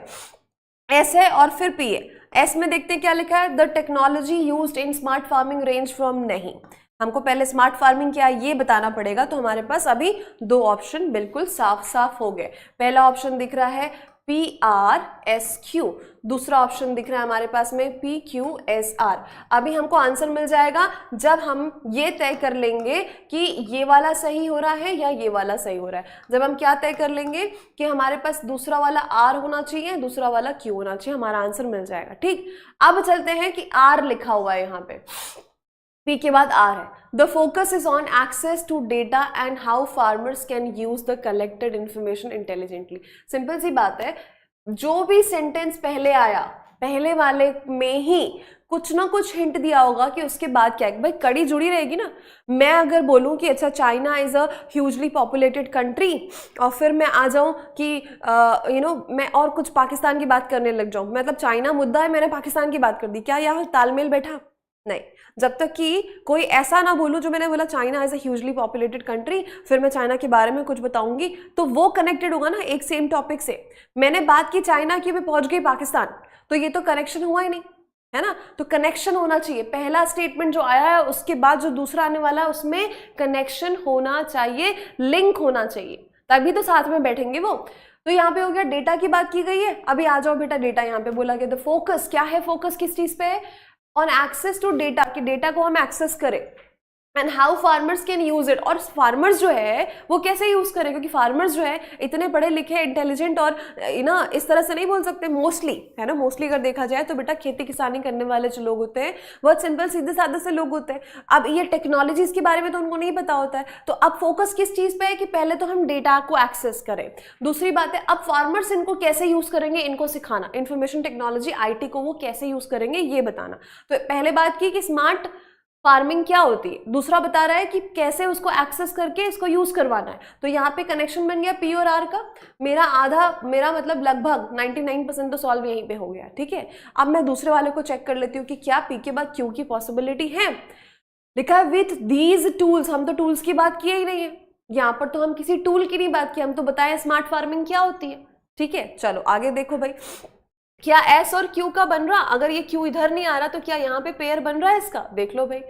एस है और फिर पी है। एस में देखते हैं क्या लिखा है, the technology used in smart farming range from, नहीं, हमको पहले स्मार्ट फार्मिंग क्या है ये बताना पड़ेगा। तो हमारे पास अभी 2 ऑप्शन बिल्कुल साफ साफ हो गए। पहला ऑप्शन दिख रहा है PRSQ, दूसरा ऑप्शन दिख रहा है हमारे पास में PQSR। अभी हमको आंसर मिल जाएगा जब हम ये तय कर लेंगे कि ये वाला सही हो रहा है या ये वाला सही हो रहा है। जब हम क्या तय कर लेंगे कि हमारे पास दूसरा वाला R होना चाहिए, दूसरा वाला Q होना चाहिए, हमारा आंसर मिल जाएगा। ठीक, अब चलते हैं कि R लिखा हुआ है यहाँ पे, P के बाद R है। The focus is on access to data and how farmers can use the collected information intelligently. Simple सी बात है, जो भी सेंटेंस पहले आया पहले वाले में ही कुछ ना कुछ हिंट दिया होगा कि उसके बाद क्या है। भाई कड़ी जुड़ी रहेगी ना। मैं अगर बोलूं कि अच्छा China is a hugely populated country और फिर मैं आ जाऊं कि मैं और कुछ पाकिस्तान की बात करने लग जाऊं, मतलब चाइना मुद्दा है, मैंने पाकिस्तान की बात कर दी, क्या यहाँ तालमेल बैठा? नहीं। जब तक कि कोई ऐसा ना बोलूं जो मैंने बोला China is a hugely populated country, फिर मैं चाइना के बारे में कुछ बताऊंगी तो वो कनेक्टेड होगा ना एक सेम टॉपिक से। मैंने बात की चाइना की, मैं पहुंच गई पाकिस्तान, तो ये तो कनेक्शन हुआ ही नहीं, है ना। तो कनेक्शन होना चाहिए। पहला स्टेटमेंट जो आया है उसके बाद जो दूसरा आने वाला है उसमें कनेक्शन होना चाहिए, लिंक होना चाहिए, तभी तो साथ में बैठेंगे वो। तो यहाँ पे हो गया, डेटा की बात की गई है। अभी आ जाओ बेटा, डेटा यहाँ पे बोला गया। तो फोकस क्या है? फोकस किस चीज पे है? ऑन एक्सेस टू डेटा, कि डेटा को हम एक्सेस करें and how farmers can use it. और फार्मर्स जो है वो कैसे यूज करें, क्योंकि फार्मर्स जो है इतने पढ़े लिखे इंटेलिजेंट और ना इस तरह से नहीं बोल सकते मोस्टली, है ना। मोस्टली अगर देखा जाए तो बेटा खेती किसानी करने वाले जो लोग होते हैं बहुत सिंपल सीधे साधे से लोग होते हैं। अब ये टेक्नोलॉजीज के बारे में तो उनको नहीं पता होता है। तो अब फोकस किस चीज पे है कि पहले तो हम डेटा को एक्सेस करें। दूसरी बात है अब फार्मर्स इनको कैसे यूज करेंगे, इनको सिखाना, इंफॉर्मेशन टेक्नोलॉजी IT को वो कैसे यूज करेंगे ये बताना। तो पहले बात की कि स्मार्ट फार्मिंग क्या होती है, दूसरा बता रहा है कि कैसे उसको एक्सेस करके इसको यूज करवाना है। तो यहाँ पे कनेक्शन बन गया P और R का। मेरा मतलब लगभग 99% तो सॉल्व यहीं पे हो गया, ठीक है। अब मैं दूसरे वाले को चेक कर लेती हूँ कि क्या P के बाद Q की पॉसिबिलिटी है। लिखा है विथ दीज टूल्स। हम तो टूल्स की बात किए ही नहीं है, यहाँ पर तो हम किसी टूल की नहीं बात की, हम तो बताएं स्मार्ट फार्मिंग क्या होती है, ठीक है। चलो आगे देखो भाई, क्या S और Q का बन रहा? अगर ये Q इधर नहीं आ रहा तो क्या यहाँ पे पेयर बन रहा है इसका? देख लो भाई,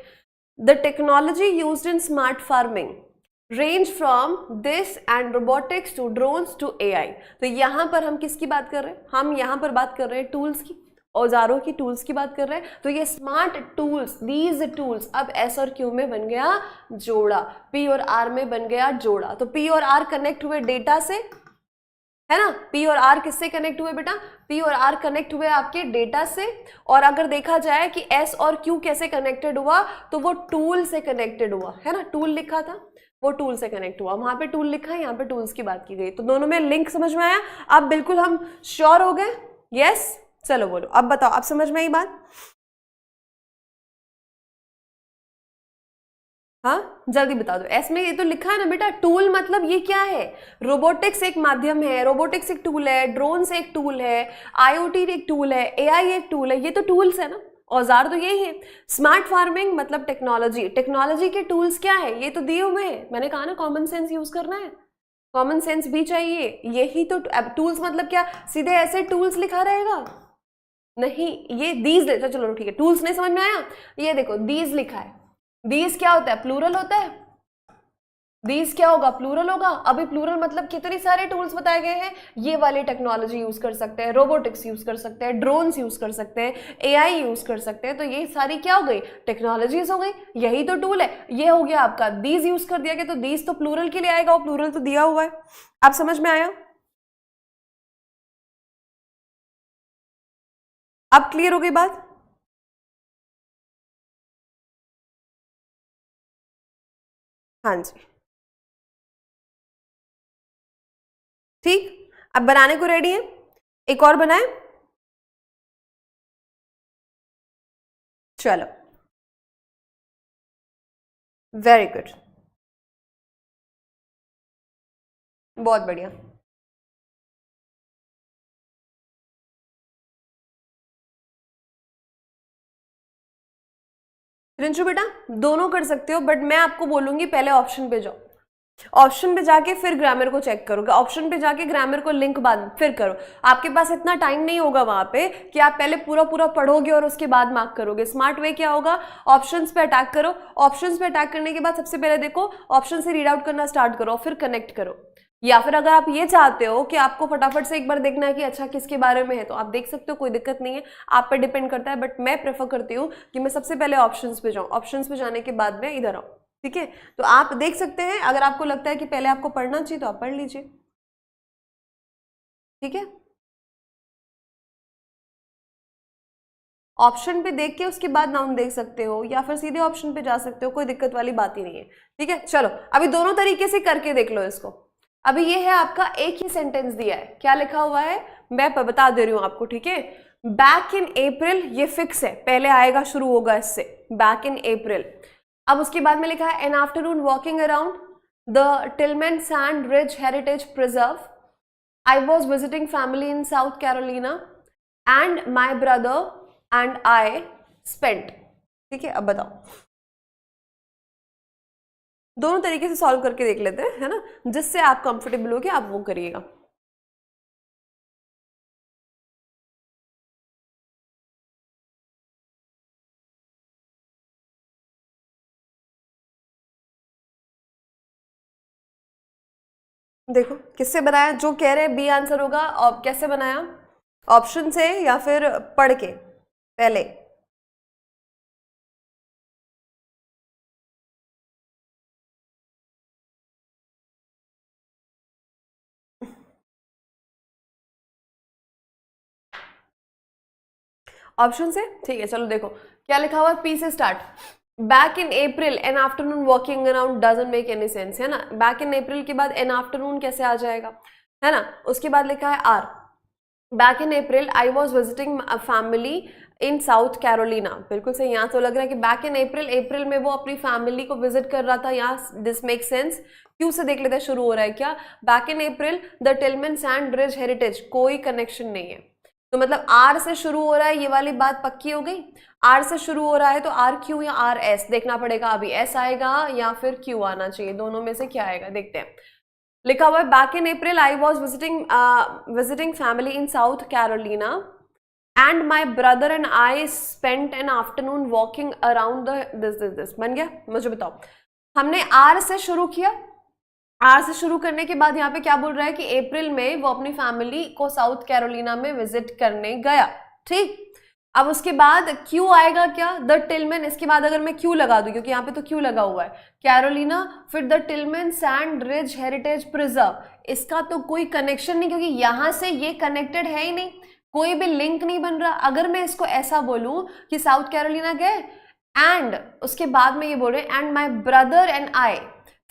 the technology used in smart farming range from this and robotics to drones to AI। तो यहाँ पर हम किसकी बात कर रहे हैं? हम यहाँ पर बात कर रहे हैं टूल्स की, औजारों की, टूल्स की बात कर रहे हैं। तो ये स्मार्ट टूल्स, दीज टूल्स, अब S और Q में बन गया जोड़ा, P और R में बन गया जोड़ा। तो P और R कनेक्ट हुए डेटा से, है ना। P और R किससे कनेक्ट हुए बेटा? P और R कनेक्ट हुए आपके डेटा से। और अगर देखा जाए कि S और Q कैसे कनेक्टेड हुआ तो वो टूल से कनेक्टेड हुआ, है ना। टूल लिखा था, वो टूल से कनेक्ट हुआ। वहां पे टूल लिखा है, यहाँ पे टूल्स की बात की गई। तो दोनों में लिंक समझ में आया? अब बिल्कुल हम श्योर हो गए? यस। चलो बोलो, अब बताओ, अब समझ में आई बात? हाँ जल्दी बता दो। एस में ये तो लिखा है ना बेटा, टूल मतलब ये क्या है? रोबोटिक्स एक माध्यम है, रोबोटिक्स एक टूल है, ड्रोन्स एक टूल है, IoT एक टूल है, AI एक टूल है, ये तो टूल्स है ना, औजार तो यही है। स्मार्ट फार्मिंग मतलब टेक्नोलॉजी, टेक्नोलॉजी के टूल्स क्या है ये तो दिए हुए हैं। मैंने कहा ना कॉमन सेंस यूज करना है, कॉमन सेंस भी चाहिए। यही तो टूल्स मतलब क्या सीधे ऐसे टूल्स लिखा रहेगा? नहीं, ये दीज, चलो ठीक है, टूल्स नहीं समझ में आया, ये देखो दीज लिखा है। दीज क्या होता है? प्लूरल होता है। दीज क्या होगा? प्लूरल होगा। अभी प्लूरल मतलब कितने सारे टूल्स बताए गए हैं, ये वाली टेक्नोलॉजी यूज कर सकते हैं, रोबोटिक्स यूज कर सकते हैं, ड्रोन्स यूज कर सकते हैं, AI यूज कर सकते हैं। तो ये सारी क्या हो गई? टेक्नोलॉजीज हो गई, यही तो टूल है। ये हो गया आपका दीज यूज कर दिया गया, तो दीज तो प्लूरल के लिए आएगा, वो प्लूरल तो दिया हुआ है। आप समझ में आया? अब क्लियर हो गई बात? हाँ जी, ठीक। अब बनाने को रेडी है? एक और बनाए? चलो, वेरी गुड, बहुत बढ़िया। रिंचू बेटा दोनों कर सकते हो, बट मैं आपको बोलूंगी पहले ऑप्शन पे जाओ, ऑप्शन पे जाके फिर ग्रामर को चेक करोगे, ऑप्शन पे जाके ग्रामर को लिंक बाद फिर करो। आपके पास इतना टाइम नहीं होगा वहां पे कि आप पहले पूरा पूरा पढ़ोगे और उसके बाद मार्क करोगे। स्मार्ट वे क्या होगा? ऑप्शंस पे अटैक करो, ऑप्शंस पे अटैक करने के बाद सबसे पहले देखो ऑप्शन से रीड आउट करना स्टार्ट करो, फिर कनेक्ट करो। या फिर अगर आप ये चाहते हो कि आपको फटाफट से एक बार देखना है कि अच्छा किसके बारे में है, तो आप देख सकते हो, कोई दिक्कत नहीं है, आप पे डिपेंड करता है। बट मैं प्रेफर करती हूँ कि मैं सबसे पहले ऑप्शंस पे जाऊँ, ऑप्शंस पे जाने के बाद मैं इधर आऊँ, ठीक है। तो आप देख सकते हैं, अगर आपको लगता है कि पहले आपको पढ़ना चाहिए तो आप पढ़ लीजिए, ठीक है। ऑप्शन पे देख के उसके बाद नाउन देख सकते हो, या फिर सीधे ऑप्शन पे जा सकते हो, कोई दिक्कत वाली बात ही नहीं है, ठीक है। चलो अभी दोनों तरीके से करके देख लो इसको। अभी ये है आपका एक ही सेंटेंस दिया है, क्या लिखा हुआ है मैं बता दे रही हूं आपको, ठीक है। बैक इन अप्रैल ये फिक्स है, पहले आएगा, शुरू होगा इससे, बैक इन अप्रैल। अब उसके बाद में लिखा है an afternoon walking around the Tillman Sand Ridge Heritage Preserve, I was visiting family in South Carolina and my brother and I spent. ठीक है, अब बताओ, दोनों तरीके से सॉल्व करके देख लेते हैं, है ना, जिससे आप कंफर्टेबल हो, आप वो करिएगा। देखो किससे बनाया, जो कह रहे हैं बी आंसर होगा, और कैसे बनाया, ऑप्शन से या फिर पढ़ के पहले? ऑप्शन से, ठीक है, चलो देखो क्या लिखा हुआ है, पी से start. Back in April an afternoon walking around doesn't make any sense, है ना, बैक इन अप्रैल के बाद एन आफ्टरनून कैसे आ जाएगा, है ना। उसके बाद लिखा है R, back in April I was visiting family in South Carolina, बिल्कुल सही। यहाँ तो लग रहा है कि बैक इन अप्रैल, अप्रैल में वो अपनी फैमिली को विजिट कर रहा था, यहाँ दिस मेक सेंस। क्यों से देख लेते हैं, शुरू हो रहा है क्या, back in April the Tillman Sand Ridge Heritage, कोई कनेक्शन नहीं है, तो मतलब आर से शुरू हो रहा है, ये वाली बात पक्की हो गई। आर से शुरू हो रहा है तो आर क्यू या आर एस देखना पड़ेगा, अभी एस आएगा या फिर क्यू आना चाहिए, दोनों में से क्या आएगा देखते हैं। लिखा हुआ है back in April I was visiting family in South Carolina and my brother and I spent an afternoon walking around this. बन गया, मुझे बताओ, हमने आर से शुरू किया, आर से शुरू करने के बाद यहाँ पे क्या बोल रहा है कि अप्रैल में वो अपनी फैमिली को साउथ कैरोलिना में विजिट करने गया, ठीक। अब उसके बाद क्यू आएगा क्या, द टिलमैन, इसके बाद अगर मैं क्यू लगा दूं, क्योंकि यहाँ पे तो क्यू लगा हुआ है, कैरोलिना, फिर the Tillman Sand Ridge Heritage Preserve, इसका तो कोई कनेक्शन नहीं, क्योंकि यहां से ये कनेक्टेड है ही नहीं, कोई भी लिंक नहीं बन रहा। अगर मैं इसको ऐसा बोलूं कि साउथ कैरोलिना गए एंड उसके बाद में ये बोल रहे एंड माई ब्रदर एंड आई,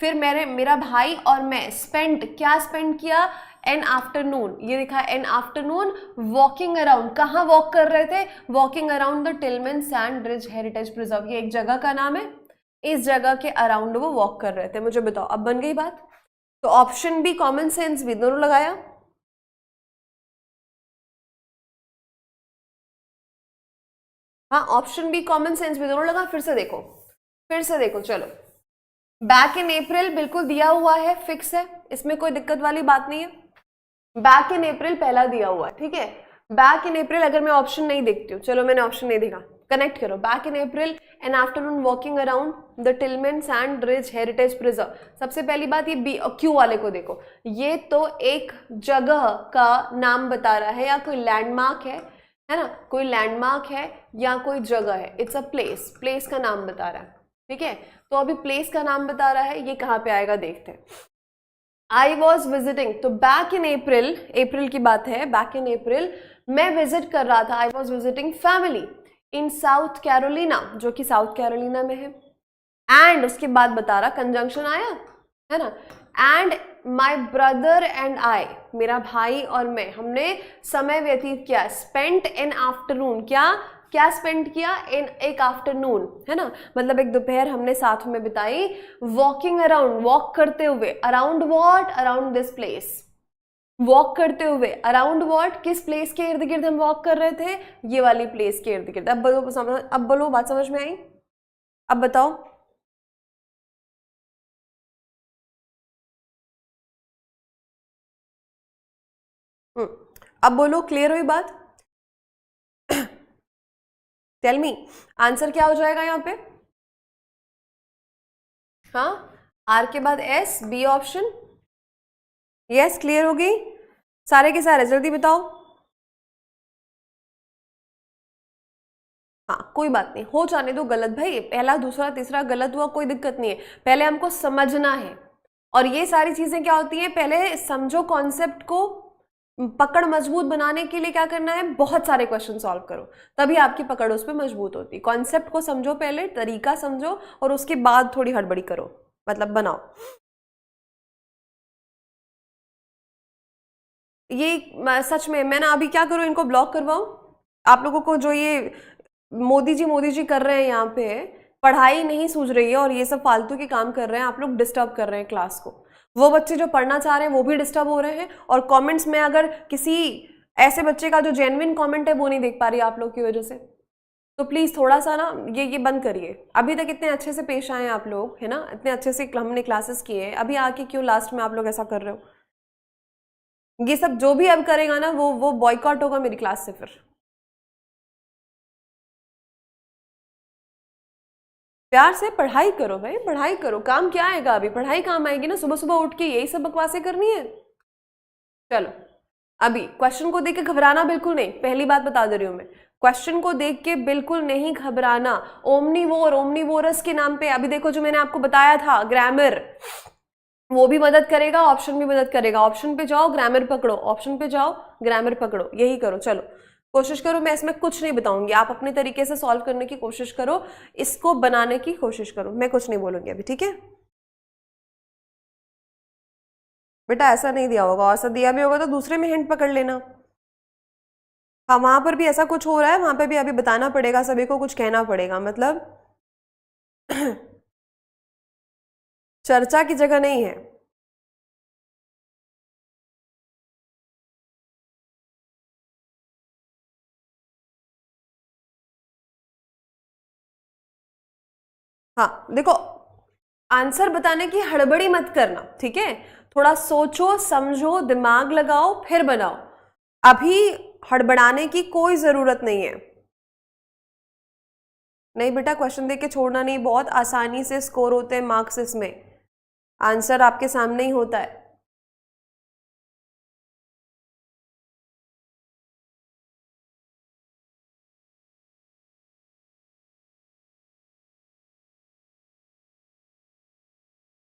फिर मेरा भाई और मैं स्पेंट, क्या स्पेंड किया, एन आफ्टरनून, ये लिखा है एन आफ्टरनून वॉकिंग अराउंड, कहाँ वॉक कर रहे थे, walking around the Tillman Sand Ridge Heritage Preserve, ये एक जगह का नाम है, इस जगह के अराउंड वो वॉक कर रहे थे। मुझे बताओ, अब बन गई बात। तो ऑप्शन बी कॉमन सेंस भी, दोनों लगाया, हाँ, ऑप्शन बी कॉमन सेंस भी दोनों लगा। फिर से देखो, फिर से देखो, चलो, बैक इन अप्रैल बिल्कुल दिया हुआ है, फिक्स है, इसमें कोई दिक्कत वाली बात नहीं है, बैक इन अप्रैल पहला दिया हुआ है, ठीक है। बैक इन अप्रैल अगर मैं ऑप्शन नहीं देखती हूँ, चलो मैंने ऑप्शन नहीं देखा, कनेक्ट करो, back in April an afternoon walking around the Tillman Sand Ridge Heritage Preserve, सबसे पहली बात ये बी क्यू वाले को देखो, ये तो एक जगह का नाम बता रहा है या कोई लैंडमार्क है ना, कोई लैंडमार्क है या कोई जगह है, इट्स अ प्लेस, प्लेस का नाम बता रहा है, ठीक है। तो अभी प्लेस का नाम बता रहा है, ये कहाँ पे आएगा देखते हैं। आई वॉज विजिटिंग, तो बैक इन अप्रैल, अप्रैल की बात है, बैक इन अप्रैल मैं विजिट कर रहा था, आई was visiting family in South Carolina, जो कि साउथ कैरोलिना में है, एंड उसके बाद बता रहा, कंजंक्शन आया है ना, एंड माई ब्रदर एंड आई, मेरा भाई और मैं, हमने समय व्यतीत किया, स्पेंट इन आफ्टरनून, क्या क्या स्पेंड किया, इन एक आफ्टरनून, है ना, मतलब एक दोपहर हमने साथ में बिताई, वॉकिंग अराउंड, वॉक करते हुए, around what, around this place, walk करते हुए, अराउंड व्हाट, किस प्लेस के इर्द गिर्द हम वॉक कर रहे थे, ये वाली प्लेस के इर्द गिर्द। अब बोलो बात समझ में आई, अब बताओ। अब बोलो, क्लियर हुई बात, टेल मी आंसर क्या हो जाएगा यहाँ पे, हाँ, आर के बाद S, B option, yes, clear हो गई, सारे के सारे जल्दी बताओ। हाँ, कोई बात नहीं, हो जाने दो गलत भाई, पहला दूसरा तीसरा गलत हुआ, कोई दिक्कत नहीं है, पहले हमको समझना है, और ये सारी चीजें क्या होती हैं, पहले समझो कॉन्सेप्ट को, पकड़ मजबूत बनाने के लिए क्या करना है, बहुत सारे क्वेश्चन सॉल्व करो, तभी आपकी पकड़ उस पर मजबूत होती है। कॉन्सेप्ट को समझो, पहले तरीका समझो, और उसके बाद थोड़ी हड़बड़ी करो, मतलब बनाओ। ये सच में मैं ना अभी क्या करूं, इनको ब्लॉक करवाऊं, आप लोगों को जो ये मोदी जी कर रहे हैं यहाँ पे, पढ़ाई नहीं सूझ रही है और ये सब फालतू के काम कर रहे हैं, आप लोग डिस्टर्ब कर रहे हैं क्लास को। वो बच्चे जो पढ़ना चाह रहे हैं वो भी डिस्टर्ब हो रहे हैं, और कमेंट्स में अगर किसी ऐसे बच्चे का जो जेन्युइन कमेंट है वो नहीं देख पा रही आप लोग की वजह से, तो प्लीज थोड़ा सा ना ये बंद करिए। अभी तक इतने अच्छे से पेश आए आप लोग, है ना, इतने अच्छे से हमने क्लासेस किए हैं, अभी आके क्यों लास्ट में आप लोग ऐसा कर रहे हो? ये सब जो भी अब करेगा ना वो बॉयकॉट होगा मेरी क्लास से। फिर प्यार से पढ़ाई करो भाई, पढ़ाई करो। काम क्या आएगा अभी? पढ़ाई काम आएगी ना, सुबह सुबह उठ के यही सब बकवासें करनी है। चलो अभी क्वेश्चन को देख के घबराना बिल्कुल नहीं, पहली बात बता दे रही हूं मैं, क्वेश्चन को देख के बिल्कुल नहीं घबराना। ओमनीवोर, ओमनीवोरस के नाम पे अभी देखो जो मैंने आपको बताया था, ग्रामर वो भी मदद करेगा, ऑप्शन भी मदद करेगा। ऑप्शन पे जाओ ग्रामर पकड़ो, ऑप्शन पे जाओ ग्रामर पकड़ो, यही करो। चलो कोशिश करो, मैं इसमें कुछ नहीं बताऊंगी, आप अपने तरीके से सॉल्व करने की कोशिश करो, इसको बनाने की कोशिश करो, मैं कुछ नहीं बोलूंगी अभी, ठीक है बेटा? ऐसा नहीं दिया होगा, ऐसा दिया भी होगा तो दूसरे में हिंट पकड़ लेना। हाँ वहां पर भी ऐसा कुछ हो रहा है, वहां पर भी अभी बताना पड़ेगा, सभी को कुछ कहना पड़ेगा, मतलब चर्चा की जगह नहीं है। हाँ देखो, आंसर बताने की हड़बड़ी मत करना, ठीक है? थोड़ा सोचो समझो, दिमाग लगाओ फिर बनाओ, अभी हड़बड़ाने की कोई जरूरत नहीं है। नहीं बेटा, क्वेश्चन देख के छोड़ना नहीं, बहुत आसानी से स्कोर होते हैं मार्क्स इसमें, आंसर आपके सामने ही होता है।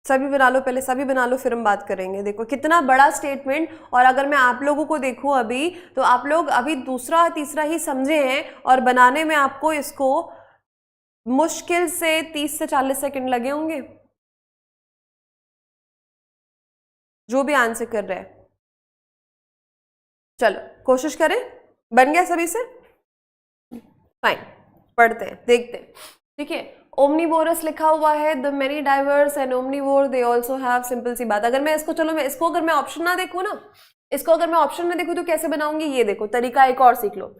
सभी बना लो पहले, सभी बना लो फिर हम बात करेंगे। देखो कितना बड़ा स्टेटमेंट, और अगर मैं आप लोगों को देखूं अभी, तो आप लोग अभी दूसरा तीसरा ही समझे हैं, और बनाने में आपको इसको मुश्किल से 30 से 40 सेकंड लगे होंगे, जो भी आंसर कर रहे हैं। चलो कोशिश करें, बन गया सभी से? फाइन, पढ़ते हैं देखते हैं, ठीक है। ओमनीवोरस लिखा हुआ है, the many diverse and omnivore they also have, simple सी बात। अगर मैं इसको, चलो मैं इसको अगर मैं ऑप्शन ना देखूँ ना, इसको अगर मैं ऑप्शन में देखूँ तो कैसे बनाऊंगी, ये देखो तरीका एक और सीख लो।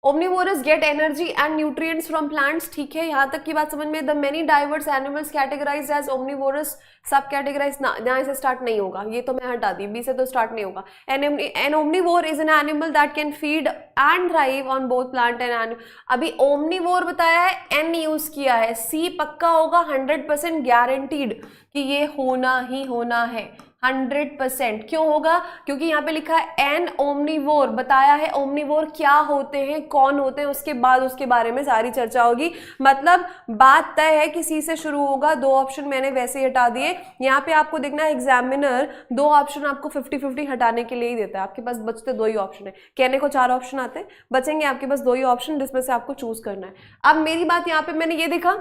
Omnivorous get energy and nutrients from plants, ठीक है, यहाँ तक की बात समझ में। The many diverse animals categorised as omnivorous, सब कैटेगराइज ना, यहाँ से स्टार्ट नहीं होगा, ये तो मैं हटा दी, बी से तो स्टार्ट नहीं होगा। An omnivore is an animal that can feed and thrive on both plant and animal. अभी ओमनीवोर बताया है, एन यूज किया है, सी पक्का होगा, 100% गारंटीड कि ये होना ही होना है, 100%। क्यों होगा? क्योंकि यहाँ पे लिखा है एन ओमनीवोर, बताया है ओमनीवोर क्या होते हैं, कौन होते हैं, उसके बाद उसके बारे में सारी चर्चा होगी, मतलब बात तय है कि सी से शुरू होगा। दो ऑप्शन मैंने वैसे ही हटा दिए। यहाँ पे आपको देखना है, एग्जामिनर दो ऑप्शन आपको 50-50 हटाने के लिए ही देता है, आपके पास बचते दो ही ऑप्शन है, कहने को 4 ऑप्शन आते हैं, बचेंगे आपके पास 2 ही ऑप्शन, जिसमें से आपको चूज करना है। अब मेरी बात यहाँ पे मैंने ये देखा,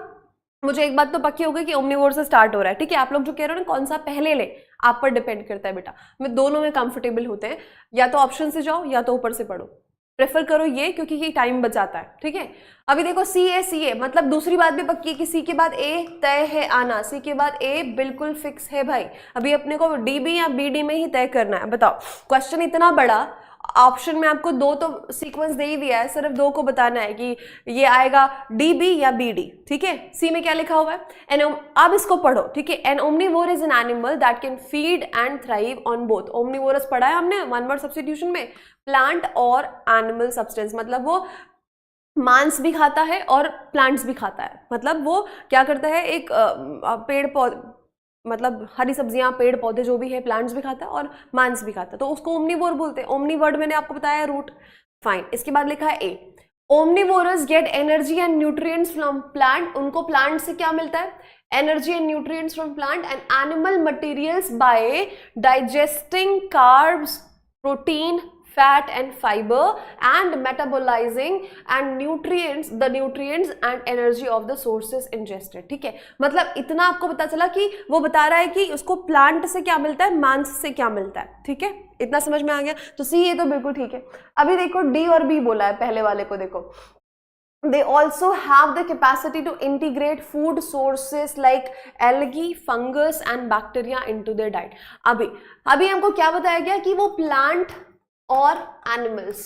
मुझे एक बात तो पक्की हो गई कि ओमनीवोर से स्टार्ट हो रहा है, ठीक है। आप लोग जो कह रहे हो ना कौन सा पहले ले, आप पर डिपेंड करता है बेटा, मैं दोनों में कंफर्टेबल होते हैं, या तो ऑप्शन से जाओ या तो ऊपर से पढ़ो, प्रेफर करो ये, क्योंकि ये टाइम बचाता है, ठीक है। अभी देखो सी ए, मतलब दूसरी बात भी पक्की है कि सी के बाद ए तय है आना, सी के बाद ए बिल्कुल फिक्स है भाई। अभी अपने को डी बी या बी डी में ही तय करना है। बताओ, क्वेश्चन इतना बड़ा, ऑप्शन में आपको 2 तो सीक्वेंस दे ही दिया है, सिर्फ 2 को बताना है कि ये आएगा डी बी या बी डी, ठीक है। सी में क्या लिखा हुआ है, अब इसको पढ़ो, ठीक है। An omnivore is an animal that can feed and thrive on both, omnivorous पढ़ा है हमने 1 वर्ड सब्स्टिट्यूशन में, प्लांट और एनिमल सब्सटेंस, मतलब वो मांस भी खाता है और प्लांट्स भी खाता है, मतलब वो क्या करता है, एक पेड़ पौधे, मतलब हरी सब्जियां पेड़ पौधे जो भी है, प्लांट्स भी खाता है और मांस भी खाता है, तो उसको ओमनीवोर बोलते हैं। ओमनी वर्ड मैंने आपको बताया है, रूट, फाइन। इसके बाद लिखा है A, omnivorous get energy and nutrients from plant, उनको प्लांट से क्या मिलता है, energy and nutrients from plant and animal materials by digesting carbs, protein, fat and fiber and metabolizing and the nutrients and energy of the sources ingested। ठीक है, मतलब इतना आपको पता चला कि वो बता रहा है कि उसको प्लांट से क्या मिलता है, मांस से क्या मिलता है। ठीक है, इतना समझ में आ गया। तो सी ये तो बिल्कुल ठीक है। अभी देखो डी और बी बोला है, पहले वाले को देखो, they also have the capacity to integrate food sources like algae, fungus and bacteria into their diet। अभी हमको क्या बताया गया कि वो प्लांट और एनिमल्स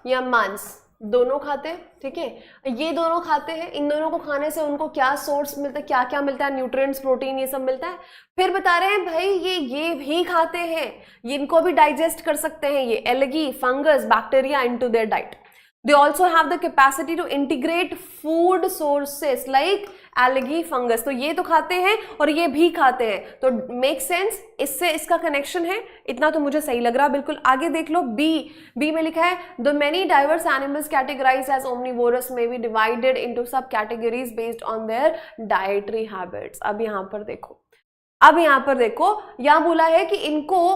या मांस दोनों खाते हैं। ठीक है, ये दोनों खाते हैं, इन दोनों को खाने से उनको क्या सोर्स मिलता है, क्या क्या मिलता है, न्यूट्रिएंट्स, प्रोटीन, ये सब मिलता है। फिर बता रहे हैं भाई ये भी खाते हैं, ये इनको भी डाइजेस्ट कर सकते हैं, ये algae, fungus, bacteria into their diet. They also have the capacity to integrate food sources like algae, fungus। तो ये तो खाते हैं और ये भी खाते हैं, तो मेक सेंस, इससे इसका कनेक्शन है, इतना तो मुझे सही लग रहा है बिल्कुल। आगे देख लो, बी में लिखा है the many diverse animals categorised as omnivorous may be divided into subcategories based on their dietary habits. अब यहाँ पर देखो, यहाँ बोला है कि इनको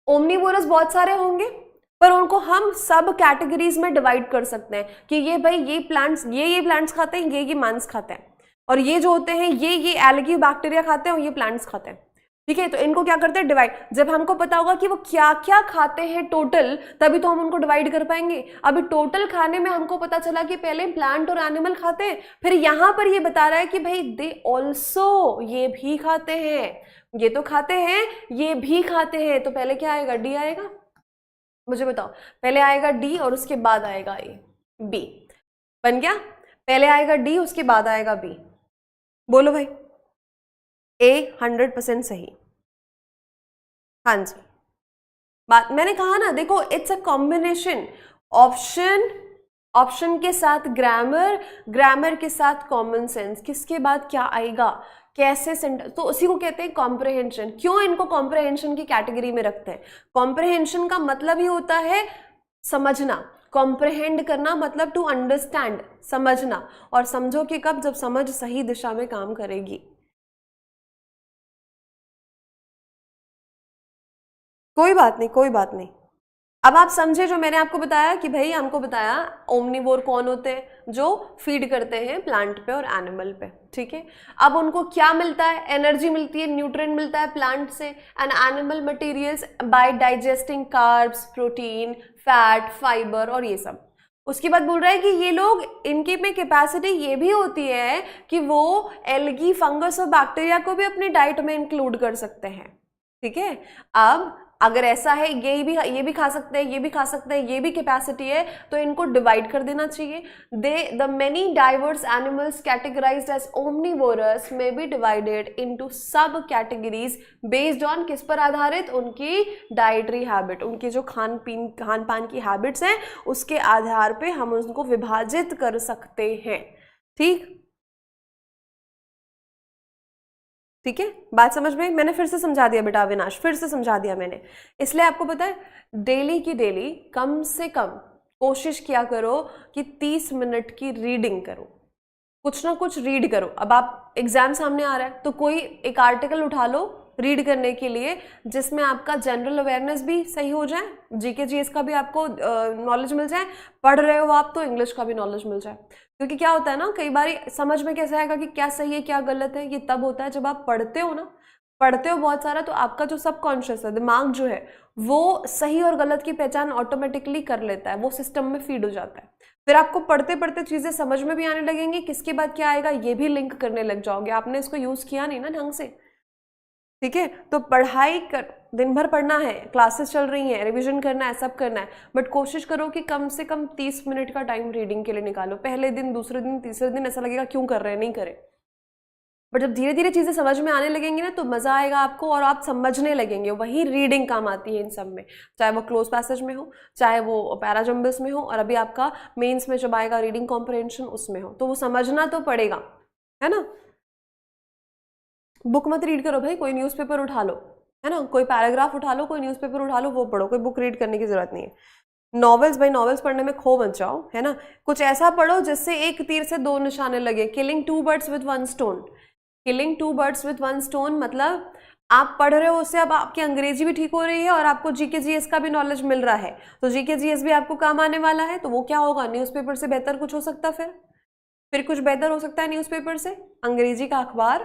ओमनिवोरस बहुत सारे होंगे, पर उनको हम सब कैटेगरीज में डिवाइड कर सकते हैं कि ये भाई ये प्लांट्स खाते हैं, ये मांस खाते हैं, और ये जो होते हैं ये एल्गी, बैक्टीरिया खाते हैं और ये प्लांट्स खाते हैं। ठीक है, तो इनको क्या करते हैं, डिवाइड। जब हमको पता होगा कि वो क्या क्या खाते हैं टोटल, तभी तो हम उनको डिवाइड कर पाएंगे। अभी टोटल खाने में हमको पता चला कि पहले प्लांट और एनिमल खाते हैं, फिर यहाँ पर ये बता रहा है कि भाई दे ऑल्सो, ये भी खाते हैं, ये तो खाते हैं, ये भी खाते हैं। तो पहले क्या आएगा, डी आएगा। मुझे बताओ, पहले आएगा डी और उसके बाद आएगा ए, बी। बन गया, पहले आएगा डी उसके बाद आएगा बी। बोलो भाई, ए 100% सही। हाँ जी, बात मैंने कहा ना, देखो इट्स अ कॉम्बिनेशन, ऑप्शन के साथ ग्रामर के साथ कॉमन सेंस, किसके बाद क्या आएगा, कैसे सेंटेंस, तो उसी को कहते हैं कॉम्प्रहेंशन। क्यों इनको कॉम्प्रहेंशन की कैटेगरी में रखते हैं? कॉम्प्रहेंशन का मतलब ही होता है समझना, कॉम्प्रहेंड करना मतलब टू अंडरस्टैंड, समझना। और समझो कि कब, जब समझ सही दिशा में काम करेगी। कोई बात नहीं। अब आप समझे जो मैंने आपको बताया कि भाई हमको बताया ओमनिवोर कौन होते हैं, जो फीड करते हैं प्लांट पे और एनिमल पे। ठीक है, अब उनको क्या मिलता है, एनर्जी मिलती है, न्यूट्रिएंट मिलता है प्लांट से, and animal materials by digesting carbs, protein, fat, fibre और ये सब। उसके बाद बोल रहा है कि ये लोग, इनके में कैपेसिटी ये भी होती है कि वो एल्गी, फंगस और बैक्टीरिया को भी अपनी डाइट में इंक्लूड कर सकते हैं। ठीक है, अब अगर ऐसा है, ये भी खा सकते हैं, ये भी खा सकते हैं, ये भी कैपेसिटी है, तो इनको डिवाइड कर देना चाहिए। The many diverse animals categorised as omnivorous may be divided into subcategories based on, किस पर आधारित, उनकी डाइटरी हैबिट, उनके जो खान पान की हैबिट्स हैं उसके आधार पे हम उनको विभाजित कर सकते हैं। ठीक है, बात समझ में? मैंने फिर से समझा दिया बेटा अविनाश, फिर से समझा दिया मैंने। इसलिए आपको पता है, डेली की डेली कम से कम कोशिश किया करो कि 30 मिनट की रीडिंग करो, कुछ ना कुछ रीड करो। अब आप एग्जाम सामने आ रहा है तो कोई एक आर्टिकल उठा लो रीड करने के लिए, जिसमें आपका जनरल अवेयरनेस भी सही हो जाए, जीके जीएस का भी आपको नॉलेज मिल जाए, पढ़ रहे हो आप तो इंग्लिश का भी नॉलेज मिल जाए। क्योंकि क्या होता है ना, कई बार समझ में कैसे आएगा कि क्या सही है क्या गलत है, ये तब होता है जब आप पढ़ते हो बहुत सारा, तो आपका जो सबकॉन्शियस है, दिमाग जो है, वो सही और गलत की पहचान ऑटोमेटिकली कर लेता है, वो सिस्टम में फीड हो जाता है। फिर आपको पढ़ते पढ़ते चीजें समझ में भी आने लगेंगी, किसके बाद क्या आएगा ये भी लिंक करने लग जाओगे, आपने इसको यूज किया नहीं ना ढंग से। ठीक है, तो पढ़ाई कर, दिन भर पढ़ना है, क्लासेस चल रही हैं, रिवीजन करना है, सब करना है, बट कोशिश करो कि कम से कम 30 मिनट का टाइम रीडिंग के लिए निकालो। पहले दिन, दूसरे दिन, तीसरे दिन ऐसा लगेगा क्यों कर रहे हैं, नहीं करें, बट जब धीरे धीरे चीजें समझ में आने लगेंगी ना तो मजा आएगा आपको और आप समझने लगेंगे। वही रीडिंग काम आती है इन सब में, चाहे वो क्लोज पैसेज में हो, चाहे वो पैराजम्बल्स में हो, और अभी आपका मेंस में जब आएगा रीडिंग कॉम्प्रहेंशन उसमें हो, तो वो समझना तो पड़ेगा, है ना। बुक मत रीड करो भाई, कोई न्यूज़पेपर उठा लो, है ना, कोई पैराग्राफ उठा लो, कोई न्यूज़पेपर उठा लो, वो पढ़ो, कोई बुक रीड करने की जरूरत नहीं है। नॉवेल्स, भाई नॉवेल्स पढ़ने में खो मत जाओ, है ना, कुछ ऐसा पढ़ो जिससे एक तीर से दो निशाने लगे। Killing 2 birds with 1 stone, killing 2 birds with 1 stone मतलब आप पढ़ रहे हो उससे अब आपकी अंग्रेजी भी ठीक हो रही है और आपको जीके जीएस का भी नॉलेज मिल रहा है, तो जीके जीएस भी आपको काम आने वाला है। तो वो क्या होगा, न्यूज़पेपर से बेहतर कुछ हो सकता, फिर कुछ बेहतर हो सकता है न्यूज़पेपर से, अंग्रेजी का अखबार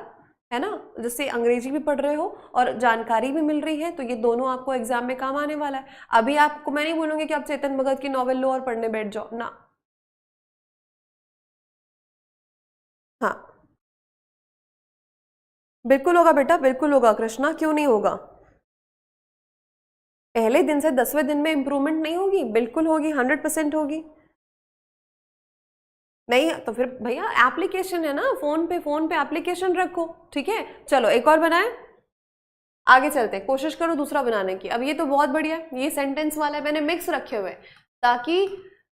है ना, जिससे अंग्रेजी भी पढ़ रहे हो और जानकारी भी मिल रही है, तो ये दोनों आपको एग्जाम में काम आने वाला है। अभी आपको मैं नहीं बोलूंगी कि आप चेतन भगत की नॉवेल लो और पढ़ने बैठ जाओ ना। हाँ बिल्कुल होगा बेटा, बिल्कुल होगा कृष्णा, क्यों नहीं होगा। पहले दिन से 10वें दिन में इंप्रूवमेंट नहीं होगी, बिल्कुल होगी, 100% होगी। नहीं तो फिर भैया एप्लीकेशन है ना, फोन पे एप्लीकेशन रखो, ठीक है। चलो एक और बनाए, आगे चलते हैं, कोशिश करो दूसरा बनाने की। अब ये तो बहुत बढ़िया है, ये सेंटेंस वाला है, मैंने मिक्स रखे हुए ताकि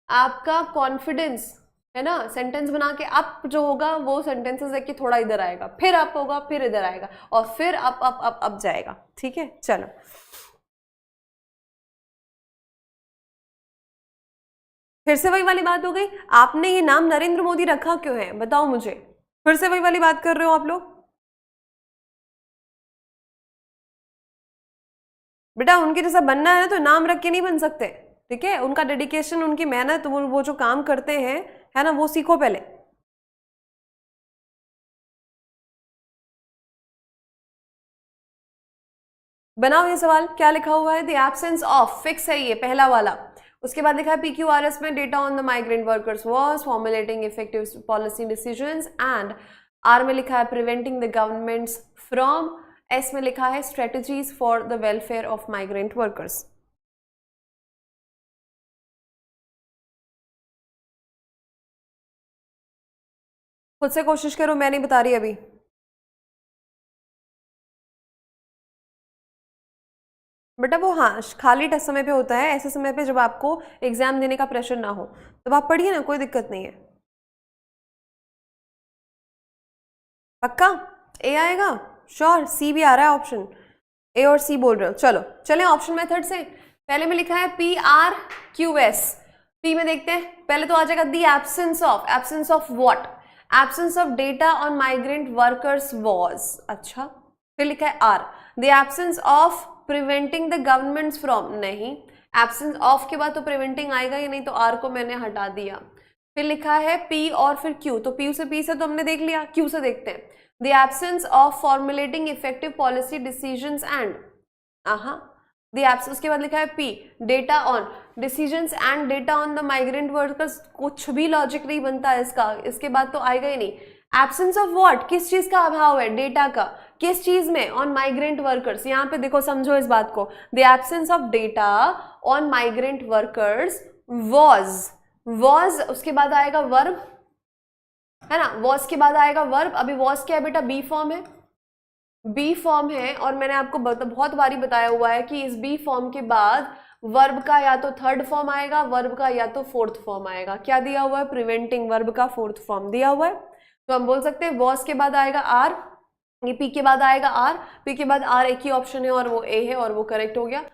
आपका कॉन्फिडेंस है ना, सेंटेंस बना के अप जो होगा वो सेंटेंसेस है कि थोड़ा इधर आएगा, फिर अप होगा, फिर इधर आएगा, और फिर अप अप अप अप जाएगा, ठीक है। चलो फिर से वही वाली बात हो गई, आपने ये नाम नरेंद्र मोदी रखा क्यों है बताओ मुझे, फिर से वही वाली बात कर रहे हो आप लोग। बेटा उनके जैसा बनना है तो नाम रख के नहीं बन सकते, ठीक है। उनका डेडिकेशन, उनकी मेहनत, वो जो काम करते हैं है ना, वो सीखो पहले। बनाओ ये सवाल, क्या लिखा हुआ है, द एब्सेंस ऑफ, फिक्स है ये पहला वाला। उसके बाद लिखा है PQRS में data on the migrant workers was formulating effective policy decisions, and R में लिखा है preventing the governments from, S में लिखा है strategies for the welfare of migrant workers. खुद से कोशिश करो, मैं नहीं बता रही अभी। बेटा वो हाँ खाली टेस्ट समय पे होता है, ऐसे समय पे जब आपको एग्जाम देने का प्रेशर ना हो, तब आप पढ़िए ना, कोई दिक्कत नहीं है। पक्का ए आएगा, श्योर। सी भी आ रहा है ऑप्शन, ए और सी बोल रहे हो। चलो चलें ऑप्शन मेथड से। पहले में लिखा है PRQS, पी में देखते हैं, पहले तो आ जाएगा the absence of, absence of what, absence of data on migrant workers was, अच्छा। फिर लिखा है R, the absence of preventing the governments from, नहीं, एब्सेंस ऑफ के बाद तो प्रिवेंटिंग आएगा ही नहीं, तो R को मैंने हटा दिया। फिर लिखा है P और फिर Q, तो P से P से तो हमने देख लिया, Q से देखते हैं, the absence of formulating effective policy decisions and, the absence, उसके बाद लिखा है P, data on decisions and data on the migrant workers, कुछ भी लॉजिक नहीं बनता है इसका, इसके बाद तो आएगा ही नहीं। एब्सेंस ऑफ व्हाट, किस चीज का अभाव है, डेटा का, किस चीज में, ऑन माइग्रेंट वर्कर्स। यहाँ पे देखो समझो इस बात को, the absence of data on migrant workers was, उसके बाद आएगा वर्ब, है ना, वॉज के बाद आएगा वर्ब। अभी वॉज क्या है बेटा, बी फॉर्म है, बी फॉर्म है, और मैंने आपको बहुत बारी बताया हुआ है कि इस बी फॉर्म के बाद वर्ब का या तो थर्ड फॉर्म आएगा, वर्ब का या तो फोर्थ फॉर्म आएगा। क्या दिया हुआ है, प्रिवेंटिंग, वर्ब का फोर्थ फॉर्म दिया हुआ है, तो हम बोल सकते हैं वॉज के बाद आएगा आर, ये पी के बाद आएगा आर, पी के बाद आर एक ही ऑप्शन है और वो ए है, और वो करेक्ट हो गया।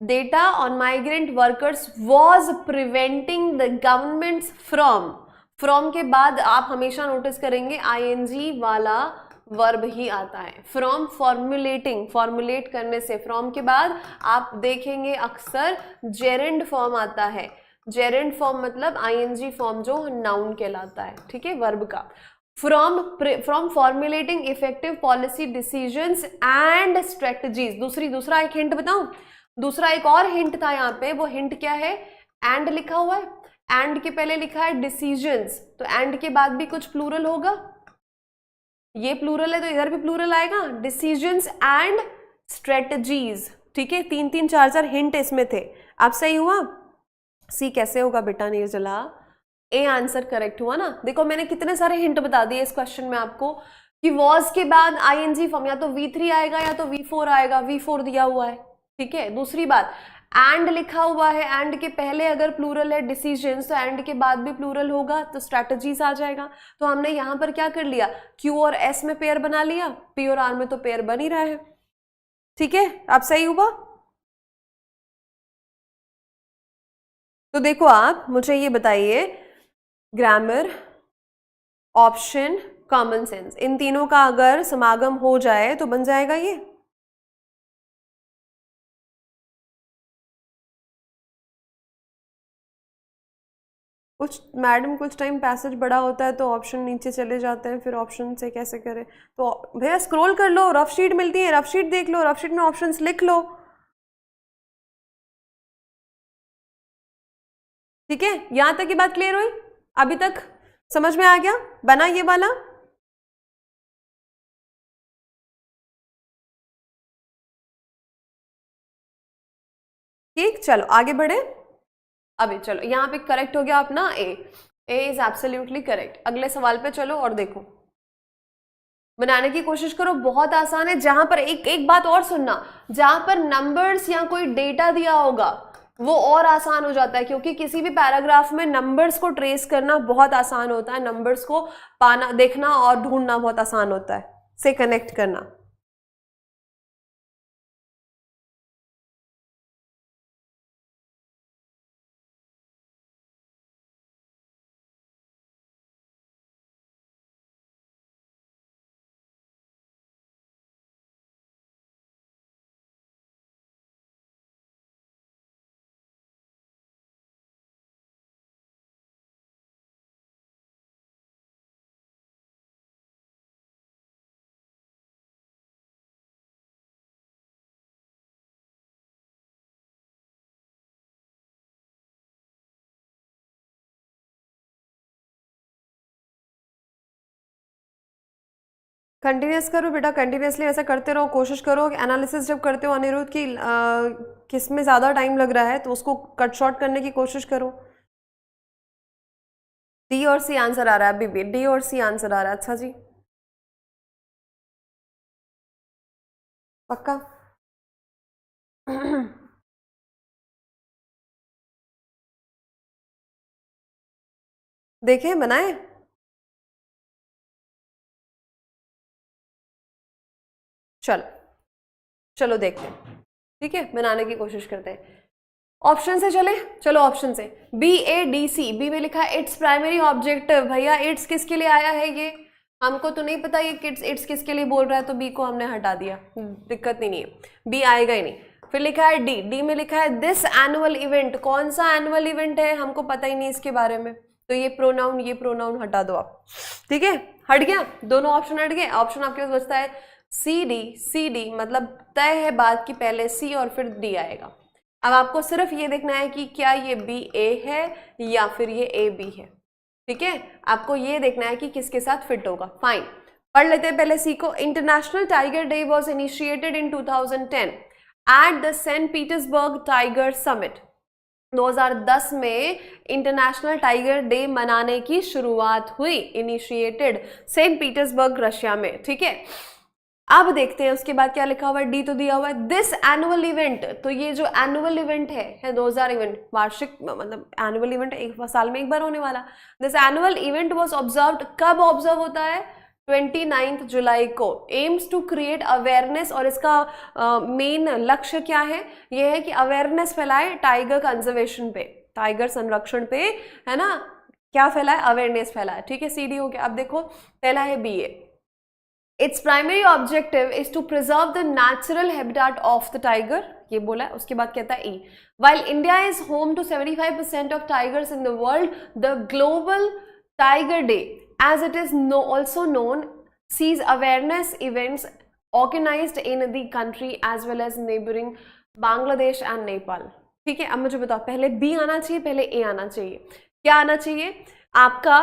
Data on migrant workers was preventing the governments from के बाद आप हमेशा नोटिस करेंगे ING वाला वर्ब ही आता है। फ्रॉम फॉर्मुलेटिंग, फॉर्मुलेट करने से, फ्रॉम के बाद आप देखेंगे अक्सर जेरेंड फॉर्म आता है, जेरेंड फॉर्म मतलब ING फॉर्म जो नाउन कहलाता है, ठीक है, वर्ब का। From formulating effective policy decisions and strategies. दूसरा एक हिंट बताऊं, दूसरा एक और हिंट था यहाँ पे, वो हिंट क्या है, एंड लिखा हुआ है, एंड के पहले लिखा है डिसीजंस, तो एंड के बाद भी कुछ प्लूरल होगा, ये प्लूरल है तो इधर भी प्लूरल आएगा, डिसीजंस एंड स्ट्रेटजीज, ठीक है। 3 4 हिंट इसमें थे, अब सही हुआ। सी कैसे होगा बेटा निर्जला, ए आंसर करेक्ट हुआ ना। देखो मैंने कितने सारे हिंट बता दिए इस क्वेश्चन में आपको, कि वॉज के बाद ING फॉर्म या तो V3 आएगा या तो V4 आएगा, V4 दिया हुआ है, ठीक है। दूसरी बात, एंड लिखा हुआ है, एंड के पहले अगर प्लूरल है डिसीजंस, तो एंड के बाद भी प्लूरल होगा, तो स्ट्रैटेजीज आ जाएगा। तो हमने यहाँ पर क्या कर लिया, Q और S में पेयर बना लिया, P और R में तो पेयर बन ही रहा है, ठीक है। अब सही हुआ। तो देखो आप मुझे ये बताइए, ग्रामर, ऑप्शन, कॉमन सेंस, इन तीनों का अगर समागम हो जाए तो बन जाएगा ये, कुछ मैडम कुछ टाइम पैसेज बड़ा होता है तो ऑप्शन नीचे चले जाते हैं, फिर ऑप्शन से कैसे करें? तो भैया स्क्रॉल कर लो, रफ शीट मिलती है, रफ शीट देख लो, रफ शीट में ऑप्शंस लिख लो। ठीक है, यहां तक की बात क्लियर हुई? अभी तक समझ में आ गया? बना ये वाला? ठीक, चलो आगे बढ़े। अभी चलो यहाँ पे करेक्ट हो गया अपना ए इज एब्सोल्युटली करेक्ट। अगले सवाल पे चलो और देखो, बनाने की कोशिश करो, बहुत आसान है। जहां पर एक एक बात और सुनना, जहां पर नंबर्स या कोई डेटा दिया होगा वो और आसान हो जाता है, क्योंकि किसी भी पैराग्राफ में नंबर्स को ट्रेस करना बहुत आसान होता है, नंबर्स को पाना, देखना और ढूंढना बहुत आसान होता है, से कनेक्ट करना। कंटिन्यूस करो बेटा, कंटिन्यूसली ऐसा करते रहो, कोशिश करो कि एनालिसिस जब करते हो अनिरुद्ध की किस में ज़्यादा टाइम लग रहा है तो उसको कट शॉर्ट करने की कोशिश करो। डी और सी आंसर आ रहा है, अभी भी डी और सी आंसर आ रहा है। अच्छा जी, पक्का? देखें, बनाए? चलो चलो देखते हैं, ठीक है, बनाने की कोशिश करते हैं। ऑप्शन से चले, चलो ऑप्शन से। B A D C, B में लिखा है इट्स प्राइमरी ऑब्जेक्टिव। भैया इट्स किसके लिए आया है? ये हमको तो नहीं पता ये किड्स इट्स किसके लिए बोल रहा है, तो बी को हमने हटा दिया, दिक्कत नहीं है, बी आएगा ही नहीं। फिर लिखा है डी, डी में लिखा है दिस एनुअल इवेंट। कौन सा एनुअल इवेंट है, हमको पता ही नहीं इसके बारे में, तो ये प्रोनाउन हटा दो आप, ठीक है, हट गया, दोनों ऑप्शन हट गए। ऑप्शन आपके पास बचता है सी डी। सी डी मतलब तय है बात की पहले सी और फिर डी आएगा। अब आपको सिर्फ ये देखना है कि क्या ये बी ए है या फिर ये ए बी है, ठीक है, आपको ये देखना है कि किसके साथ फिट होगा। फाइन, पढ़ लेते हैं पहले सी को। International Tiger Day was initiated in 2010 at the Saint Petersburg Tiger Summit. 2010 में इंटरनेशनल टाइगर डे मनाने की शुरुआत हुई, इनिशिएटेड सेंट पीटर्सबर्ग रशिया में, ठीक है। अब देखते हैं उसके बाद क्या लिखा हुआ है, डी तो दिया हुआ है दिस एनुअल इवेंट। तो ये जो एनुअल इवेंट है 2000 इवेंट, वार्षिक मतलब एनुअल इवेंट एक साल में एक बार होने वाला। This annual event was observed, कब ऑब्जर्व होता है? 29 जुलाई को। एम्स टू क्रिएट अवेयरनेस, और इसका मेन लक्ष्य क्या है? ये है कि अवेयरनेस फैलाए टाइगर कंजर्वेशन पे, टाइगर संरक्षण पे, है ना, क्या फैलाए? अवेयरनेस फैलाए, ठीक है, सी डी हो गया। अब देखो पहला है B A, Its primary objective is to preserve the natural habitat of the tiger, ये बोला है। उसके बाद कहता है E, while India is home to 75% of tigers in the world, the global tiger day, as it is also known, sees awareness events organized in the country as well as neighboring Bangladesh and Nepal। ठीक है, अब मुझे बताओ पहले B आना चाहिए, पहले A आना चाहिए? क्या आना चाहिए आपका?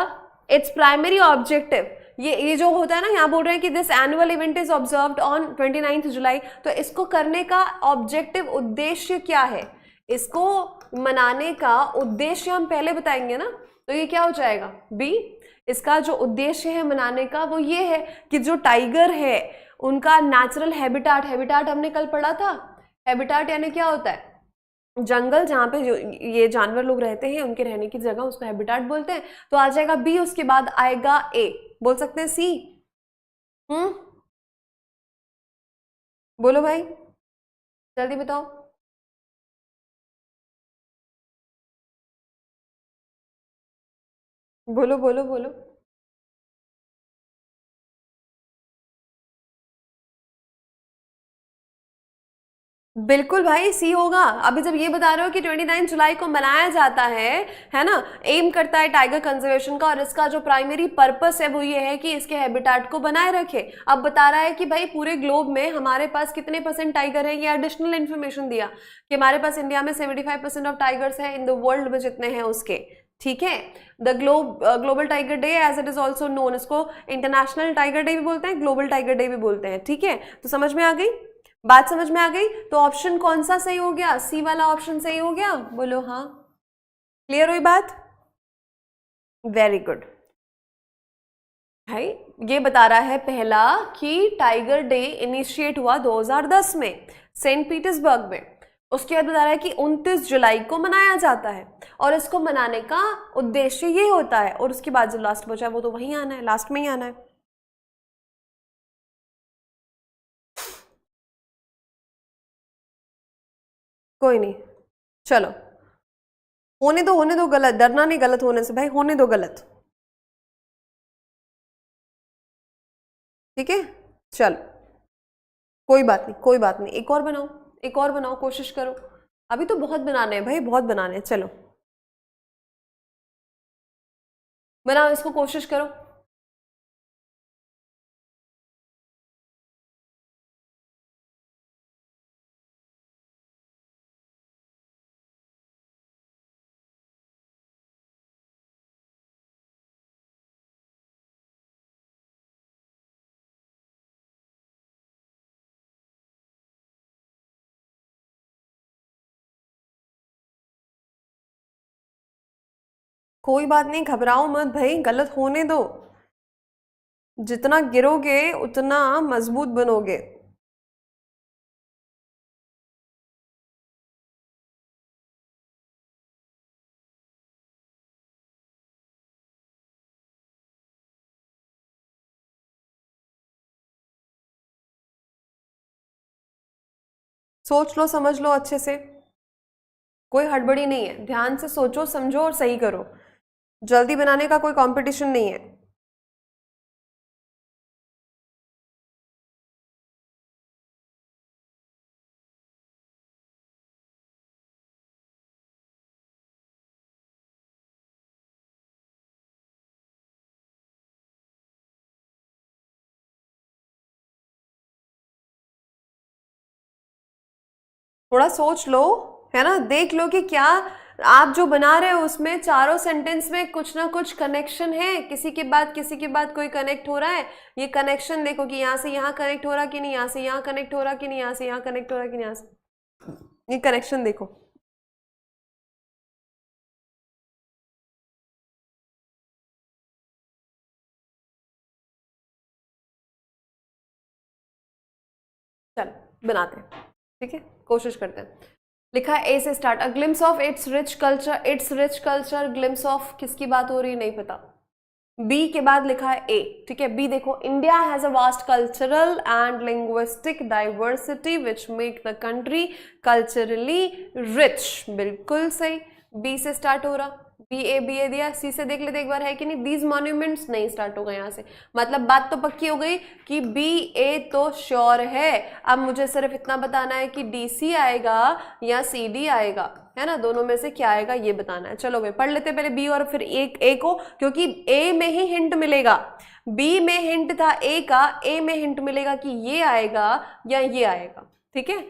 इट्स प्राइमरी ऑब्जेक्टिव, ये जो होता है ना, यहाँ बोल रहे हैं कि this annual event is observed on 29 जुलाई, तो इसको करने का ऑब्जेक्टिव, उद्देश्य क्या है? इसको मनाने का उद्देश्य हम पहले बताएंगे ना, तो ये क्या हो जाएगा? बी। इसका जो उद्देश्य है मनाने का वो ये है कि जो टाइगर है उनका नेचुरल हैबिटाट, हैबिटाट हमने कल पढ़ा था, हैबिटाट यानी क्या होता है? जंगल, जहाँ पे जो ये जानवर लोग रहते हैं उनके रहने की जगह, उसको हैबिटाट बोलते हैं। तो आ जाएगा बी, उसके बाद आएगा ए, बोल सकते हैं सी। बोलो भाई, जल्दी बताओ। बोलो बोलो बोलो। बिल्कुल भाई सी होगा। अभी जब ये बता रहे हो कि 29 जुलाई को मनाया जाता है ना, एम करता है टाइगर कंजर्वेशन का, और इसका जो प्राइमरी पर्पस है वो ये है कि इसके हैबिटेट को बनाए रखे। अब बता रहा है कि भाई पूरे ग्लोब में हमारे पास कितने % टाइगर है, ये एडिशनल इन्फॉर्मेशन दिया कि हमारे पास इंडिया में 75% ऑफ टाइगर्स है, इन द वर्ल्ड में जितने हैं उसके। ठीक है, the Global Tiger Day as it is also known, इसको इंटरनेशनल टाइगर डे भी बोलते हैं, ग्लोबल टाइगर डे भी बोलते हैं। ठीक है, तो समझ में आ गई बात, समझ में आ गई। तो ऑप्शन कौन सा सही हो गया, सी वाला ऑप्शन सही हो गया, बोलो हाँ। क्लियर हुई बात, वेरी गुड। भाई ये बता रहा है पहला कि टाइगर डे इनिशिएट हुआ 2010 में सेंट पीटर्सबर्ग में। उसके बाद बता रहा है कि 29 जुलाई को मनाया जाता है, और इसको मनाने का उद्देश्य ये होता है। और उसके बाद जो लास्ट बचा है वो तो वहीं आना है, लास्ट में ही आना है। कोई नहीं, चलो होने दो गलत, डरना नहीं गलत होने से भाई, होने दो गलत। ठीक है, चलो कोई बात नहीं, कोई बात नहीं, एक और बनाओ, एक और बनाओ, कोशिश करो। अभी तो बहुत बनाने हैं भाई, बहुत बनाने हैं, चलो बनाओ इसको, कोशिश करो। कोई बात नहीं, घबराओ मत भाई, गलत होने दो। जितना गिरोगे उतना मजबूत बनोगे। सोच लो, समझ लो अच्छे से, कोई हड़बड़ी नहीं है, ध्यान से सोचो समझो और सही करो। जल्दी बनाने का कोई कंपटीशन नहीं है। थोड़ा सोच लो, है ना, देख लो कि क्या आप जो बना रहे हो उसमें चारों सेंटेंस में कुछ ना कुछ कनेक्शन है, किसी के बाद किसी के बाद कोई कनेक्ट हो रहा है। ये कनेक्शन देखो कि यहाँ से यहाँ कनेक्ट हो रहा कि नहीं, यहाँ से यहाँ कनेक्ट हो रहा कि नहीं, यहाँ से यहाँ कनेक्ट हो रहा कि नहीं, यहाँ से ये कनेक्शन देखो। चलो बनाते हैं, ठीक है, कोशिश करते हैं। लिखा है ए से start, a glimpse of its rich culture, it's rich culture, glimpse of किसकी बात हो रही है नहीं पता। बी के बाद लिखा है ए, ठीक है। बी देखो, India has a vast cultural and linguistic diversity which make the country culturally rich, बिल्कुल सही। बी से स्टार्ट हो रहा, बी ए दिया। सी से देख लेते एक बार है कि नहीं, दीज मॉन्यूमेंट्स नहीं स्टार्ट होगा यहाँ से, मतलब बात तो पक्की हो गई कि बी ए तो श्योर है। अब मुझे सिर्फ इतना बताना है कि डी सी आएगा या सी डी आएगा, है ना, दोनों में से क्या आएगा ये बताना है। चलो भाई पढ़ लेते पहले बी और फिर ए को, क्योंकि ए में ही हिंट मिलेगा। बी में हिंट था ए का, ए में हिंट मिलेगा कि ये आएगा या ये आएगा, ठीक है,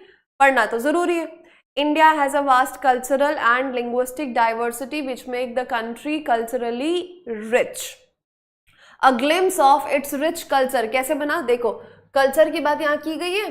पढ़ना तो जरूरी है। India has a vast cultural and linguistic diversity which make the country culturally rich. A glimpse of its rich culture कैसे बना, देखो कल्चर की बात यहां की गई है।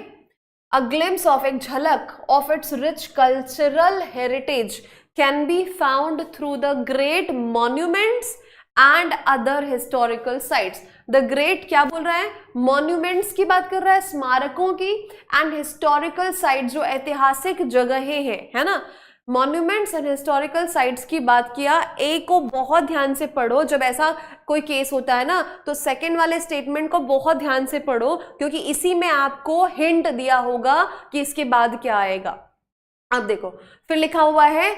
अ ग्लिम्स ऑफ, एक झलक, of its rich cultural heritage can be found through the great monuments and other historical sites. The great क्या बोल रहा है, मॉन्यूमेंट्स की बात कर रहा है, स्मारकों की, एंड हिस्टोरिकल साइट्स जो ऐतिहासिक जगहें हैं, है ना, मॉन्यूमेंट्स एंड हिस्टोरिकल साइट्स की बात किया। ए को बहुत ध्यान से पढ़ो, जब ऐसा कोई केस होता है ना तो सेकंड वाले स्टेटमेंट को बहुत ध्यान से पढ़ो, क्योंकि इसी में आपको हिंट दिया होगा कि इसके बाद क्या आएगा। अब देखो फिर लिखा हुआ है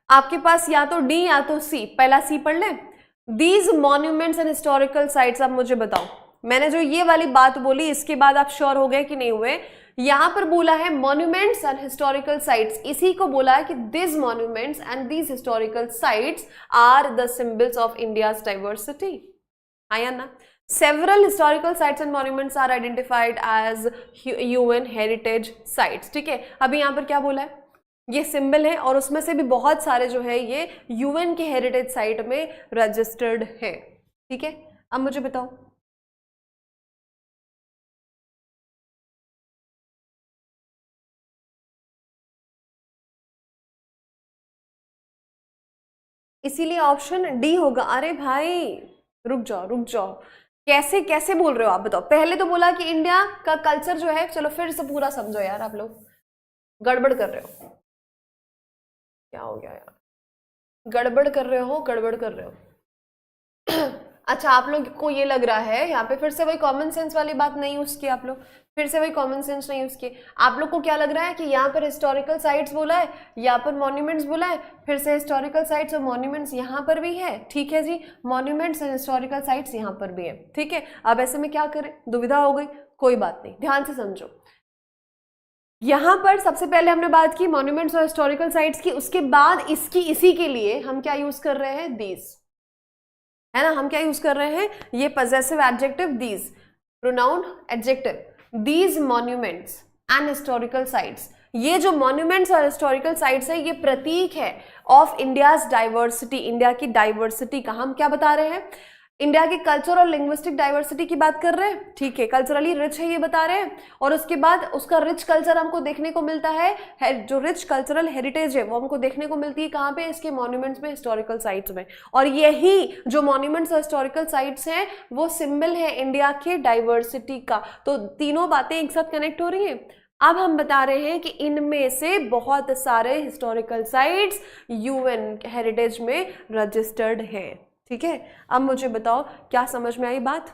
आपके पास या तो डी या तो सी, पहला सी पढ़ ले। These monuments and historical sites, अब मुझे बताओ, मैंने जो ये वाली बात बोली इसके बाद आप श्योर हो गए कि नहीं हुए यहां पर बोला है मॉन्यूमेंट्स एंड हिस्टोरिकल साइट्स, इसी को बोला है कि this monuments and these historical sites are the symbols of India's diversity. आया ना? Several historical sites and monuments are identified as UN heritage sites। ठीक है, अभी यहाँ पर क्या बोला है, ये सिंबल है और उसमें से भी बहुत सारे जो है ये यूएन के हेरिटेज साइट में रजिस्टर्ड है। ठीक है, अब मुझे बताओ इसीलिए ऑप्शन डी होगा। अरे भाई रुक जाओ रुक जाओ, कैसे कैसे बोल रहे हो आप, बताओ। पहले तो बोला कि इंडिया का कल्चर जो है, चलो फिर से पूरा समझो यार, आप लोग गड़बड़ कर रहे हो। क्या हो गया यार, गड़बड़ कर रहे हो, गड़बड़ कर रहे हो। अच्छा, आप लोग को ये लग रहा है यहाँ पे फिर से वही कॉमन सेंस वाली बात नहीं यूज की आप लोग, फिर से वही कॉमन सेंस नहीं यूज किए। आप लोग को क्या लग रहा है कि यहाँ पर हिस्टोरिकल साइट्स बोला है, यहाँ पर मॉन्यूमेंट्स बोला है, फिर से हिस्टोरिकल साइट्स और मॉन्यूमेंट्स यहाँ पर भी है। ठीक है जी, मॉन्यूमेंट्स और हिस्टोरिकल साइट्स यहाँ पर भी है। ठीक है, अब ऐसे में क्या करें, दुविधा हो गई, कोई बात नहीं, ध्यान से समझो। यहाँ पर सबसे पहले हमने बात की मॉन्यूमेंट्स और हिस्टोरिकल साइट्स की, उसके बाद इसकी इसी के लिए हम क्या यूज कर रहे हैं, दीज, है ना। हम क्या यूज कर रहे हैं, ये possessive adjective these, pronoun adjective, these monuments and historical sites. ये जो मॉन्यूमेंट्स और हिस्टोरिकल साइट्स है, ये प्रतीक है ऑफ इंडियाज डाइवर्सिटी, इंडिया की डाइवर्सिटी का। हम क्या बता रहे हैं, इंडिया की कल्चर और लिंग्विस्टिक डाइवर्सिटी की बात कर रहे हैं। ठीक है, कल्चरली रिच है ये बता रहे हैं, और उसके बाद उसका रिच कल्चर हमको देखने को मिलता है जो रिच कल्चरल हेरिटेज है वो हमको देखने को मिलती है कहाँ पे, इसके मॉन्यूमेंट्स में, हिस्टोरिकल साइट्स में। और यही जो मॉन्यूमेंट्स और हिस्टोरिकल साइट्स हैं वो सिंबल है इंडिया के डाइवर्सिटी का। तो तीनों बातें एक साथ कनेक्ट हो रही हैं। अब हम बता रहे हैं कि इनमें से बहुत सारे हिस्टोरिकल साइट्स यूएन हेरिटेज में रजिस्टर्ड हैं। ठीक है, अब मुझे बताओ क्या समझ में आई बात।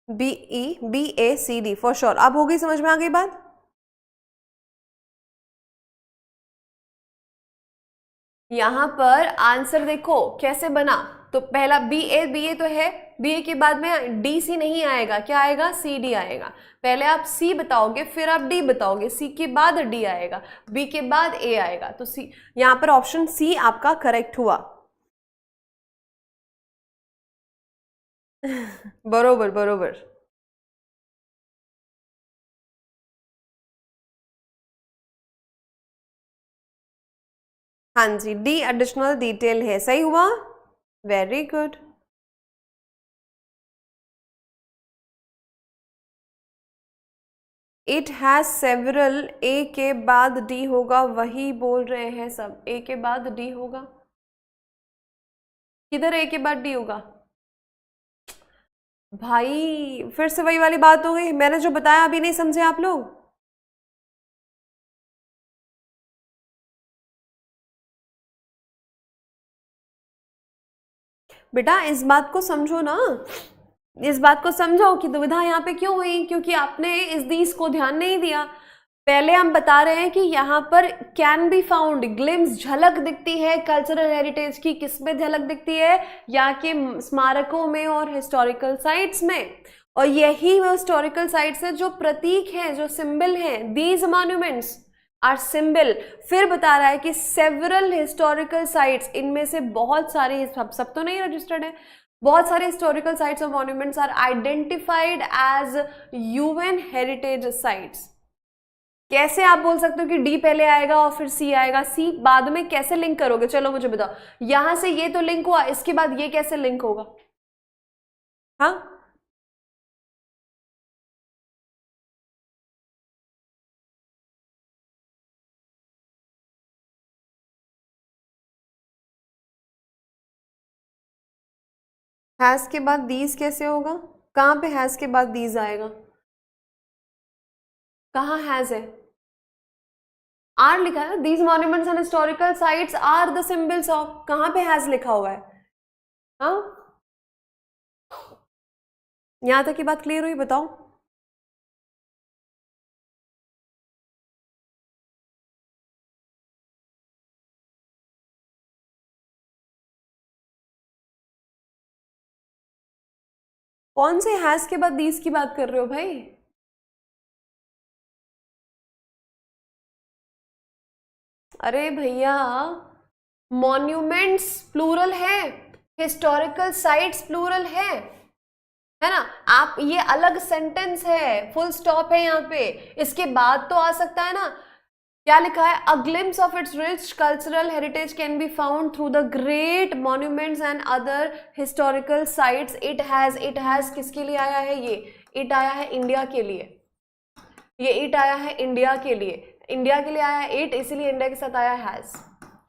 BEBACD फॉर श्योर, अब हो गई समझ में, आ गई बात। यहां पर आंसर देखो कैसे बना, तो पहला BA तो है, BA के बाद में DC नहीं आएगा, क्या आएगा, CD आएगा। पहले आप C बताओगे, फिर आप D बताओगे, C के बाद D आएगा, B के बाद A आएगा, तो C, यहां पर ऑप्शन C आपका करेक्ट हुआ। बरोबर बरोबर। हाँ जी, डी एडिशनल डिटेल है, सही हुआ, very good. It has several, A के बाद डी होगा, वही बोल रहे हैं सब, ए के बाद डी होगा। किधर ए के बाद डी होगा भाई, फिर से वही वाली बात हो गई, मैंने जो बताया अभी नहीं समझे आप लोग। बेटा इस बात को समझो ना, इस बात को समझो कि दुविधा यहाँ पे क्यों हुई, क्योंकि आपने इस दीस को ध्यान नहीं दिया। पहले हम बता रहे हैं कि यहाँ पर कैन बी फाउंड, ग्लिम्स, झलक दिखती है कल्चरल हेरिटेज की, किसमें झलक दिखती है, यहाँ के स्मारकों में और हिस्टोरिकल साइट्स में। और यही वो हिस्टोरिकल साइट्स है जो प्रतीक है, जो सिंबल है, दीज मॉन्यूमेंट्स आर सिंबल। फिर बता रहा है कि सेवरल हिस्टोरिकल साइट्स, इनमें से बहुत सारे, सब तो नहीं रजिस्टर्ड है, बहुत सारे हिस्टोरिकल साइट्स और monuments are identified as UN heritage sites. कैसे आप बोल सकते हो कि डी पहले आएगा और फिर सी आएगा, सी बाद में कैसे लिंक करोगे, चलो मुझे बताओ। यहां से ये तो लिंक हुआ, इसके बाद ये कैसे लिंक होगा, हाँ। हैज के बाद दीज कैसे होगा, कहां पे हैज के बाद दीज आएगा, कहां हैज है, आर लिखा है ना, these monuments and historical sites are the symbols of, कहां पे हैज लिखा हुआ है, हाँ। यहां तक की बात क्लियर हुई, बताओ। कौन से हैज के बाद दीज की बात कर रहे हो भाई? अरे भैया, मॉन्यूमेंट्स प्लूरल है, हिस्टोरिकल साइट्स प्लूरल है ना? आप ये अलग सेंटेंस है, फुल स्टॉप है यहाँ पे, इसके बाद तो आ सकता है ना। क्या लिखा है? A glimpse of its rich cultural heritage can be found through the great monuments and other historical sites. It has किसके लिए आया है? ये इट आया है इंडिया के लिए, ये इट आया है इंडिया के लिए, इंडिया के लिए आया है इट, इसीलिए इंडिया के साथ आया हैज।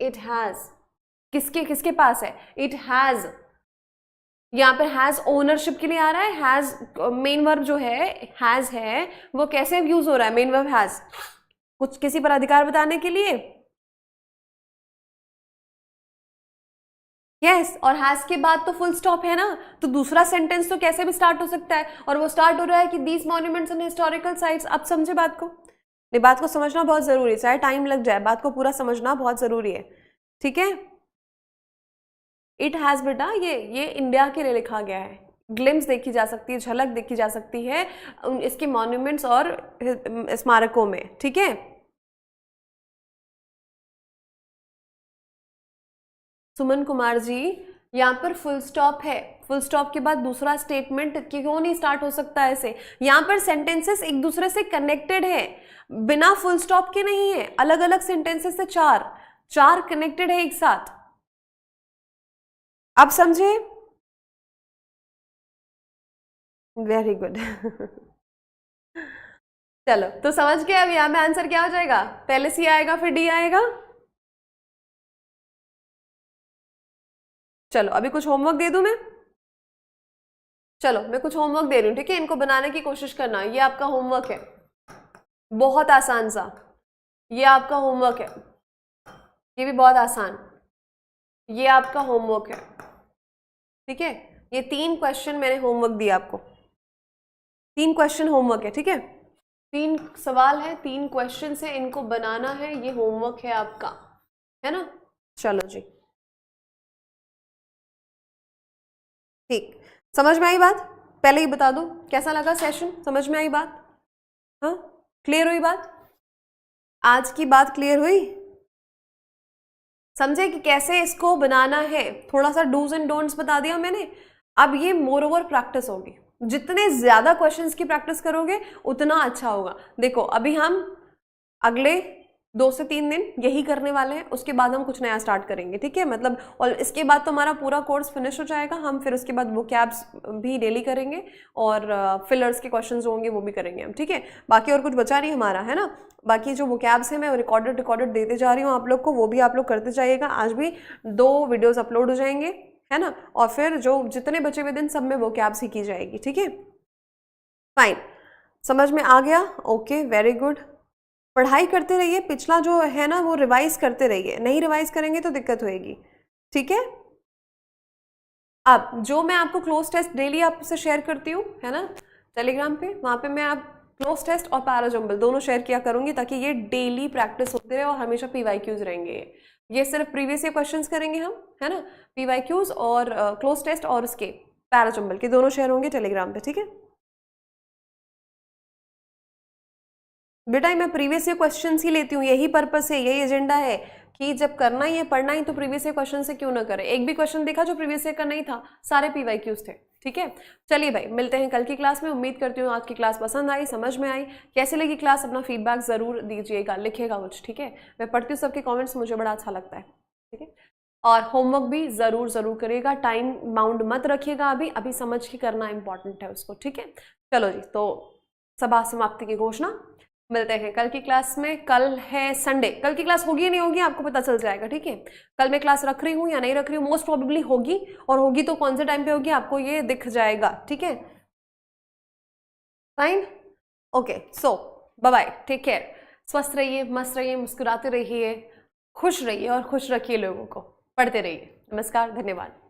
इट हैज किसके किसके पास है? It has. यहाँ पे हैज ओनरशिप के लिए आ रहा है। हैज मेन वर्ब जो है, हैज है, वो कैसे यूज हो रहा है? मेन वर्ब हैज कुछ किसी पर अधिकार बताने के लिए। यस, और हैज के बाद तो फुल स्टॉप है ना, तो दूसरा सेंटेंस तो कैसे भी स्टार्ट हो सकता है, और वो स्टार्ट हो रहा है कि these monuments and historical sites. आप समझे बात को? ये बात को समझना बहुत जरूरी है, चाहे टाइम लग जाए, बात को पूरा समझना बहुत जरूरी है, ठीक है? इट हैज बेटा ये इंडिया के लिए लिखा गया है। ग्लिम्स देखी जा सकती है, झलक देखी जा सकती है इसके मॉन्यूमेंट्स और स्मारकों में, ठीक है? सुमन कुमार जी, यहाँ पर फुल स्टॉप है, फुल स्टॉप के बाद दूसरा स्टेटमेंट क्यों नहीं स्टार्ट हो सकता है ऐसे? यहाँ पर सेंटेंसेस एक दूसरे से कनेक्टेड है, बिना फुल स्टॉप के नहीं है, अलग अलग सेंटेंसेस से चार कनेक्टेड है एक साथ। आप समझे? Very good. चलो, तो समझ गए अब यहाँ में आंसर क्या हो जाएगा? पहले सी आएगा फिर डी आएगा। चलो, अभी कुछ होमवर्क दे दूं मैं? चलो, मैं कुछ होमवर्क दे रही हूँ, ठीक है? इनको बनाने की कोशिश करना। ये आपका होमवर्क है, बहुत आसान सा। ये आपका होमवर्क है, ये भी बहुत आसान। ये आपका होमवर्क है, ठीक है? ये 3 क्वेश्चन मैंने होमवर्क दिया आपको, 3 क्वेश्चन होमवर्क है, ठीक है? 3 सवाल है, 3 क्वेश्चन है, इनको बनाना है, ये होमवर्क है आपका, है ना? चलो जी, ठीक। समझ में आई बात? पहले ही बता दो, कैसा लगा सेशन? समझ में आई बात? हाँ, क्लियर हुई बात? आज की बात क्लियर हुई? समझे कि कैसे इसको बनाना है? थोड़ा सा डूज एंड डोंट्स बता दिया मैंने। अब ये मोर ओवर प्रैक्टिस होगी, जितने ज्यादा क्वेश्चंस की प्रैक्टिस करोगे उतना अच्छा होगा। देखो, अभी हम अगले 2 से 3 दिन यही करने वाले हैं, उसके बाद हम कुछ नया स्टार्ट करेंगे, ठीक है? मतलब, और इसके बाद तो हमारा पूरा कोर्स फिनिश हो जाएगा। हम फिर उसके बाद वोकैब्स भी डेली करेंगे, और फिलर्स के क्वेश्चंस होंगे वो भी करेंगे हम, ठीक है? बाकी और कुछ बचा नहीं हमारा, है ना? बाकी जो वोकैब्स हैं मैं रिकॉर्डेड देते जा रही हूँ आप लोग को, वो भी आप लोग करते जाइएगा। आज भी 2 वीडियोज़ अपलोड हो जाएंगे, है ना? और फिर जो जितने बचे हुए दिन सब में वोकैब्स ही की जाएगी, ठीक है? फाइन, समझ में आ गया? Okay, very good. पढ़ाई करते रहिए, पिछला जो है ना वो रिवाइज करते रहिए, नहीं रिवाइज करेंगे तो दिक्कत होएगी, ठीक है? अब जो मैं आपको क्लोज टेस्ट डेली आपसे शेयर करती हूँ, है ना, टेलीग्राम पे, वहाँ पे मैं आप क्लोज टेस्ट और पैराजम्बल दोनों शेयर किया करूंगी, ताकि ये डेली प्रैक्टिस होते रहे और हमेशा PYQs रहेंगे। ये सिर्फ प्रीवियस ईयर क्वेश्चंस करेंगे हम, है ना? PYQs और क्लोज टेस्ट और उसके पैराजम्बल के दोनों शेयर होंगे टेलीग्राम पे, ठीक है? बेटा मैं प्रीवियस ईयर क्वेश्चंस ही लेती हूँ, यही पर्पस है, यही एजेंडा है कि जब करना ही है, पढ़ना ही, तो प्रीवियस ईयर क्वेश्चन से क्यों ना करें? एक भी क्वेश्चन देखा जो प्रीवियस ईयर का नहीं था, सारे PYQs थे, ठीक है? चलिए भाई, मिलते हैं कल की क्लास में। उम्मीद करती हूँ आज की क्लास पसंद आई, समझ में आई। कैसी लगी क्लास? अपना फीडबैक जरूर दीजिएगा, लिखिएगा कुछ, ठीक है? मैं पढ़ती हूँ सबके कॉमेंट्स, मुझे बड़ा अच्छा लगता है, ठीक है? और होमवर्क भी जरूर करिएगा, टाइम बाउंड मत रखिएगा, अभी समझ के करना इंपॉर्टेंट है उसको, ठीक है? चलो जी, तो सभा समाप्ति की घोषणा। मिलते हैं कल की क्लास में। कल है संडे, कल की क्लास होगी या नहीं होगी आपको पता चल जाएगा, ठीक है? कल मैं क्लास रख रही हूँ या नहीं रख रही हूँ, मोस्ट प्रोबेबली होगी, और होगी तो कौन से टाइम पे होगी आपको ये दिख जाएगा, ठीक है? फाइन, ओके, सो बाय बाय, टेक केयर, स्वस्थ रहिए, मस्त रहिए, मुस्कुराते रहिए, खुश रहिए और खुश रखिए लोगों को, पढ़ते रहिए। नमस्कार, धन्यवाद।